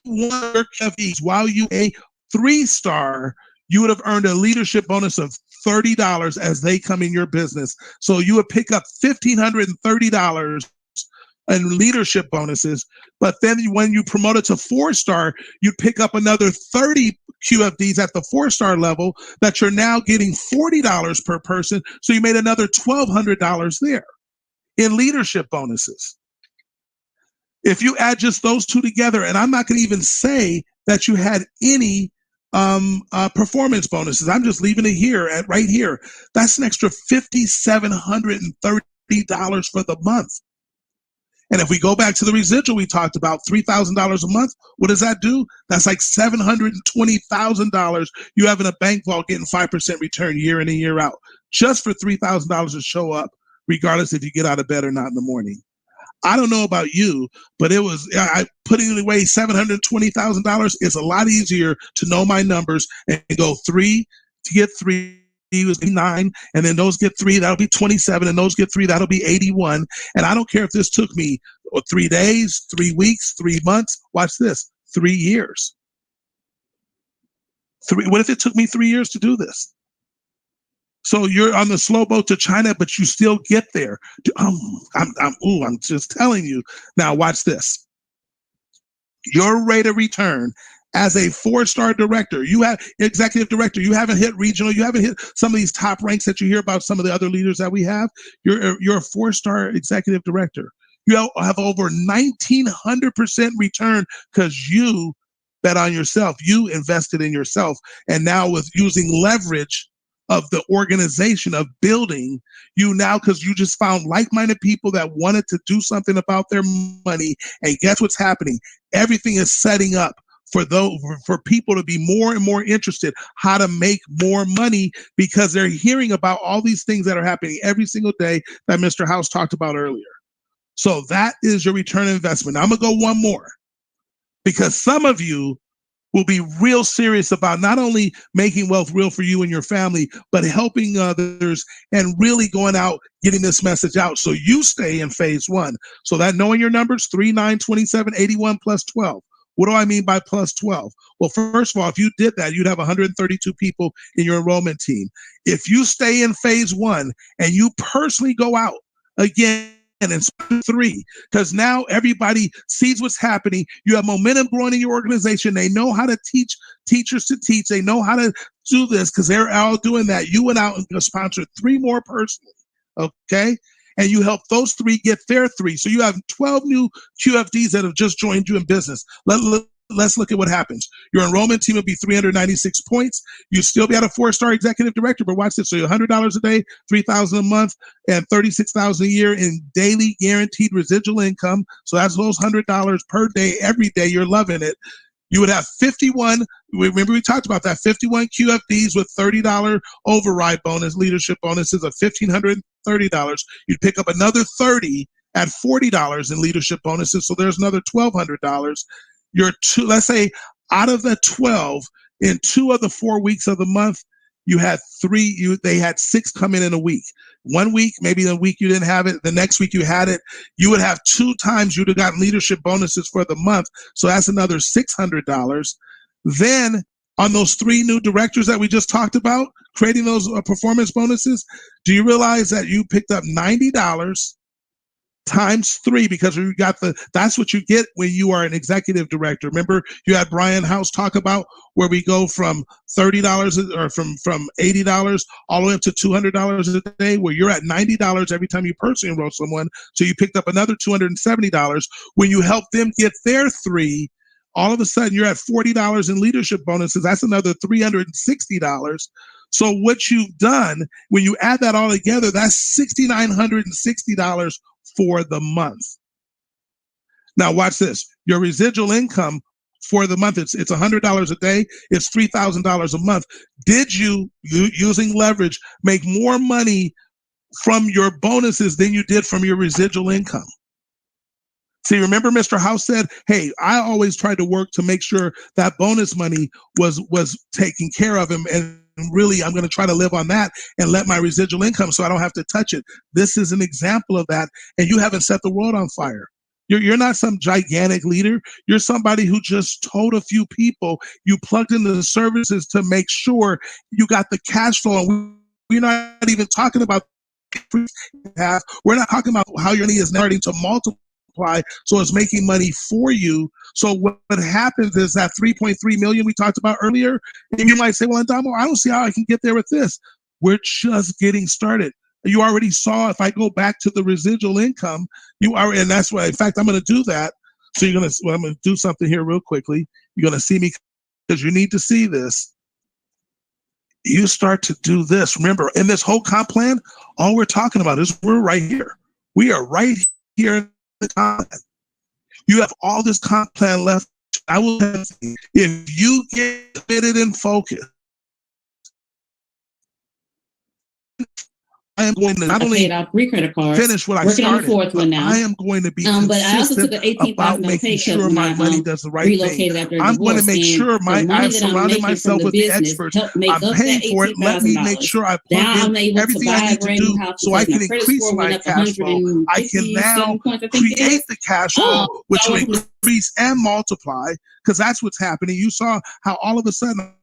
51 FEs while you a 3-star, you would have earned a leadership bonus of $30 as they come in your business. So you would pick up $1,530 in leadership bonuses. But then when you promoted to 4-star, you'd pick up another 30 QFDs at the 4-star level that you're now getting $40 per person. So you made another $1,200 there in leadership bonuses. If you add just those 2 together, and I'm not going to even say that you had any performance bonuses. I'm just leaving it here right here. That's an extra $5,730 for the month. And if we go back to the residual we talked about, $3,000 a month, what does that do? That's like $720,000 you have in a bank vault getting 5% return year in and year out, just for $3,000 to show up, regardless if you get out of bed or not in the morning. I don't know about you, but putting away $720,000 is a lot easier to know my numbers and go 3 to get 3 was 9, and then those get 3, that'll be 27, and those get 3, that'll be 81. And I don't care if this took me 3 days, 3 weeks, 3 months. Watch this, 3 years. What if it took me 3 years to do this? So you're on the slow boat to China, but you still get there. I'm just telling you. Now watch this. Your rate of return as a 4-star director, you have executive director, you haven't hit regional, you haven't hit some of these top ranks that you hear about some of the other leaders that we have. You're a 4-star executive director. You have over 1,900% return because you bet on yourself. You invested in yourself. And now with using leverage of the organization of building, you now, because you just found like-minded people that wanted to do something about their money. And guess what's happening? Everything is setting up for people to be more and more interested how to make more money because they're hearing about all these things that are happening every single day that Mr. House talked about earlier. So that is your return on investment. Now, I'm going to go one more because some of you will be real serious about not only making wealth real for you and your family, but helping others and really going out, getting this message out. So you stay in phase 1. So that knowing your numbers, 3, 9, 27, 81 plus 12. What do I mean by plus 12? Well, first of all, if you did that, you'd have 132 people in your enrollment team. If you stay in phase 1 and you personally go out again, and 3, because now everybody sees what's happening. You have momentum growing in your organization. They know how to teach teachers to teach. They know how to do this because they're all doing that. You went out and sponsored 3 more personally, okay? And you help those 3 get their 3. So you have 12 new QFDs that have just joined you in business. Let's look at what happens. Your enrollment team will be 396 points. You still be at a 4-star executive director, but watch this. So you're $100 a day, $3,000 a month, and $36,000 a year in daily guaranteed residual income. So that's those $100 per day, every day. You're loving it. You would have 51. Remember we talked about that 51 QFDs with $30 override bonus, leadership bonuses of $1,530. You'd pick up another 30 at $40 in leadership bonuses. So there's another $1,200. Let's say out of the 12, in 2 of the 4 weeks of the month, you had 3, they had 6 come in a week. 1 week, maybe the week you didn't have it, the next week you had it, you would have 2 times you'd have gotten leadership bonuses for the month. So that's another $600. Then on those 3 new directors that we just talked about, creating those performance bonuses, do you realize that you picked up $90 times 3 because you got that's what you get when you are an executive director. Remember you had Brian House talk about where we go from $30 or from $80 all the way up to $200 a day, where you're at $90 every time you personally enroll someone. So you picked up another $270. When you help them get their 3, all of a sudden you're at $40 in leadership bonuses. That's another $360. So what you've done, when you add that all together, that's $6,960 for the month. Now watch this. Your residual income for the month, it's $100 a day, it's $3,000 a month. Did you, using leverage, make more money from your bonuses than you did from your residual income? See, remember Mr. House said, hey, I always tried to work to make sure that bonus money was taken care of, and really I'm going to try to live on that and let my residual income so I don't have to touch it. This is an example of that, and you haven't set the world on fire. You're not some gigantic leader. You're somebody who just told a few people, you plugged into the services to make sure you got the cash flow. And we're not even talking about we're not talking about how your money is starting to multiply, so it's making money for you. So what happens is that 3.3 million we talked about earlier, and you might say, well, Andamo, I don't see how I can get there with this. We're just getting started. You already saw, if I go back to the residual income, and that's why, in fact, I'm going to do that. So I'm going to do something here real quickly. You're going to see me because you need to see this. You start to do this. Remember, in this whole comp plan, all we're talking about is we're right here. We are right here in the comp plan. You have all this comp plan left. I will tell you, if you get committed and focused, I am going to not only finish what I started, but I am going to be consistent about making sure my money does the right thing. I'm going to make sure I've surrounded myself with the experts. I'm paying for it. Let me make sure I plug in everything I need to do so I can increase my cash flow. I can now create the cash flow, which will increase and multiply, because that's what's happening. You saw how all of a sudden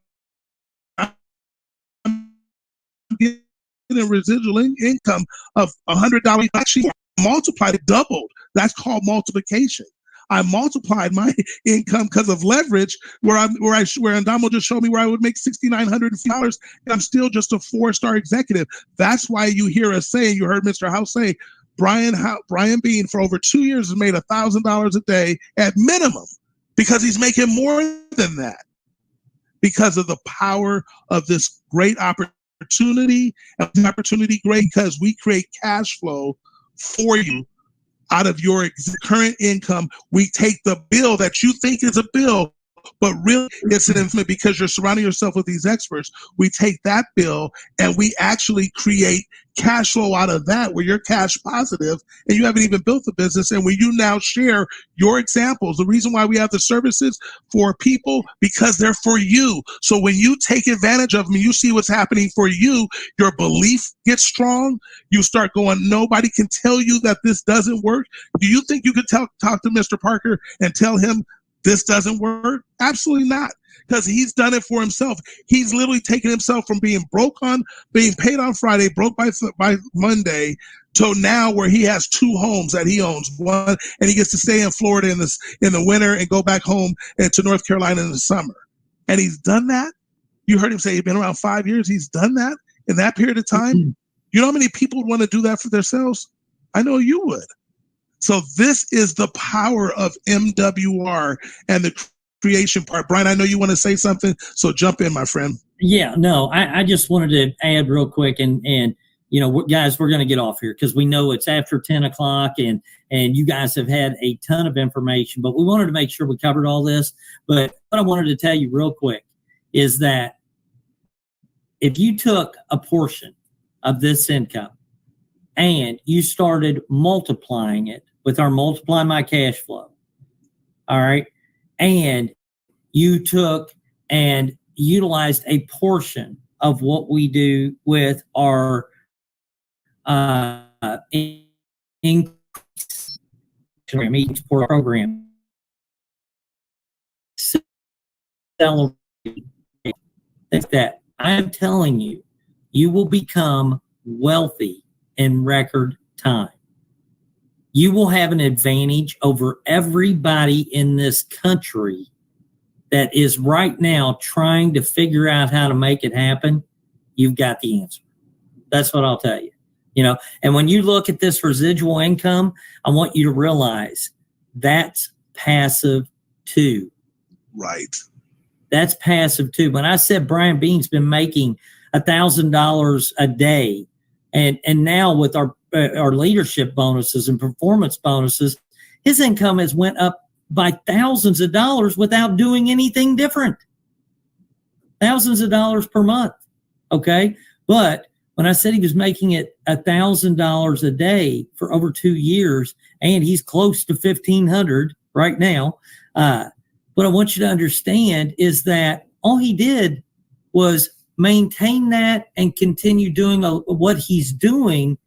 in residual income of $100, actually multiplied it, doubled. That's called multiplication. I multiplied my income because of leverage, where Andamo just showed me where I would make $6,900, and I'm still just a 4-star executive. That's why you hear us saying, you heard Mr. House say, Brian Bean for over 2 years has made $1,000 a day at minimum, because he's making more than that, because of the power of this great opportunity. And the opportunity great because we create cash flow for you out of your current income. We take the bill that you think is a bill, but really it's an investment, because you're surrounding yourself with these experts. We take that bill and we actually create cash flow out of that, where you're cash positive and you haven't even built the business. And when you now share your examples, the reason why we have the services for people, because they're for you. So when you take advantage of them, you see what's happening for you, your belief gets strong. You start going, nobody can tell you that this doesn't work. Do you think you could talk to Mr. Parker and tell him this doesn't work? Absolutely not, because he's done it for himself. He's literally taken himself from being being paid on Friday, broke by Monday, to now where he has 2 homes that he owns, one, and he gets to stay in Florida in the winter and go back home to North Carolina in the summer. And he's done that. You heard him say he's been around 5 years. He's done that in that period of time. Mm-hmm. You know how many people would want to do that for themselves? I know you would. So this is the power of MWR and the creation part. Brian, I know you want to say something, so jump in, my friend. Yeah, no, I just wanted to add real quick, and you know, guys, we're going to get off here because we know it's after 10 o'clock, and you guys have had a ton of information, but we wanted to make sure we covered all this. But what I wanted to tell you real quick is that if you took a portion of this income and you started multiplying it with our Multiply My Cash Flow, all right, and you took and utilized a portion of what we do with our increase program, celebrate that. I am telling you, you will become wealthy in record time. You will have an advantage over everybody in this country that is right now trying to figure out how to make it happen. You've got the answer. That's what I'll tell you. You know, and when you look at this residual income, I want you to realize that's passive too. Right. That's passive too. When I said Brian Bean's been making $1,000 a day, and now with our leadership bonuses and performance bonuses, his income has went up by thousands of dollars without doing anything different. Thousands of dollars per month. Okay. But when I said he was making it $1,000 a day for over 2 years, and he's close to 1,500 right now, what I want you to understand is that all he did was maintain that and continue doing what he's doing,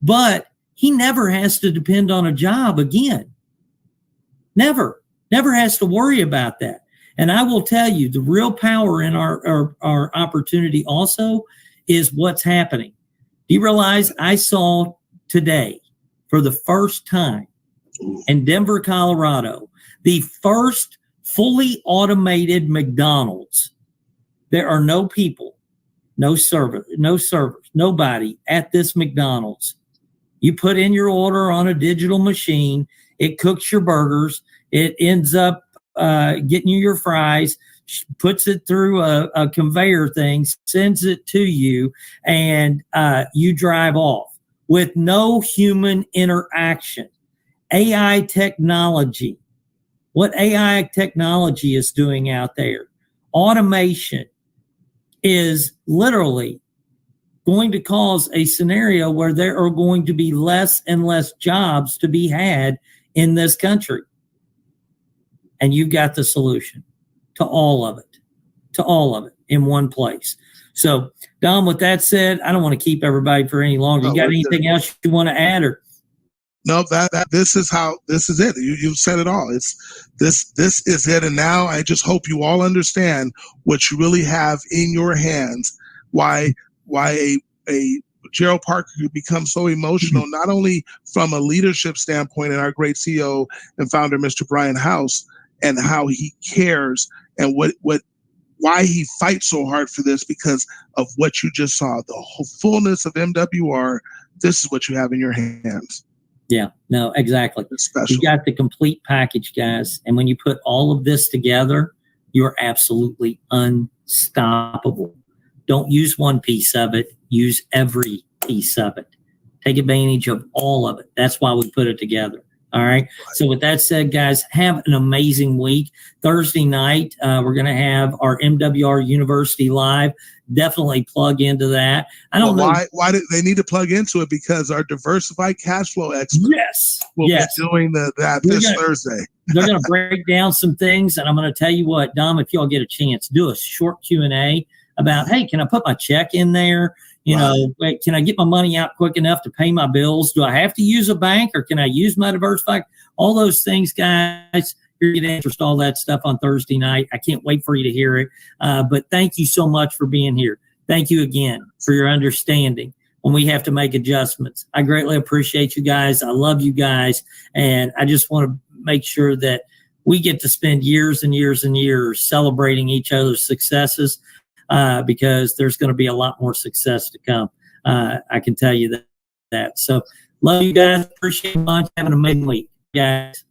but he never has to depend on a job again. Never has to worry about that. And I will tell you, the real power in our opportunity also is what's happening. Do you realize I saw today, for the first time in Denver, Colorado, the first fully automated McDonald's? There are no people, no servers, nobody at this McDonald's. You put in your order on a digital machine, it cooks your burgers, it ends up getting you your fries, puts it through a conveyor thing, sends it to you, and you drive off with no human interaction. AI technology. What AI technology is doing out there, automation, is literally going to cause a scenario where there are going to be less and less jobs to be had in this country. And you've got the solution to all of it in one place. So, Dom, with that said, I don't want to keep everybody for any longer. You got anything else you want to add? Or no, this is it. You said it all. This is it. And now I just hope you all understand what you really have in your hands. Why a Gerald Parker could become so emotional, not only from a leadership standpoint and our great CEO and founder, Mr. Brian House, and how he cares and why he fights so hard for this, because of what you just saw, the whole fullness of MWR. This is what you have in your hands. Yeah, no, exactly. You got the complete package, guys. And when you put all of this together, you're absolutely unstoppable. Don't use one piece of it. Use every piece of it. Take advantage of all of it. That's why we put it together. All right. So with that said, guys, have an amazing week. Thursday night, we're going to have our MWR University Live. Definitely plug into that. I don't know. Why did they need to plug into it? Because our diversified cash flow expert will be doing that this Thursday. They're going to break down some things. And I'm going to tell you what, Dom, if y'all get a chance, do a short Q&A about, hey, can I put my check in there? You know, can I get my money out quick enough to pay my bills? Do I have to use a bank, or can I use my diversified? All those things, guys. You're going to interest all that stuff on Thursday night. I can't wait for you to hear it. But thank you so much for being here. Thank you again for your understanding when we have to make adjustments. I greatly appreciate you guys. I love you guys. And I just want to make sure that we get to spend years and years and years celebrating each other's successes. Because there's going to be a lot more success to come. I can tell you that. So love you guys. Appreciate it much. Have an amazing week, guys.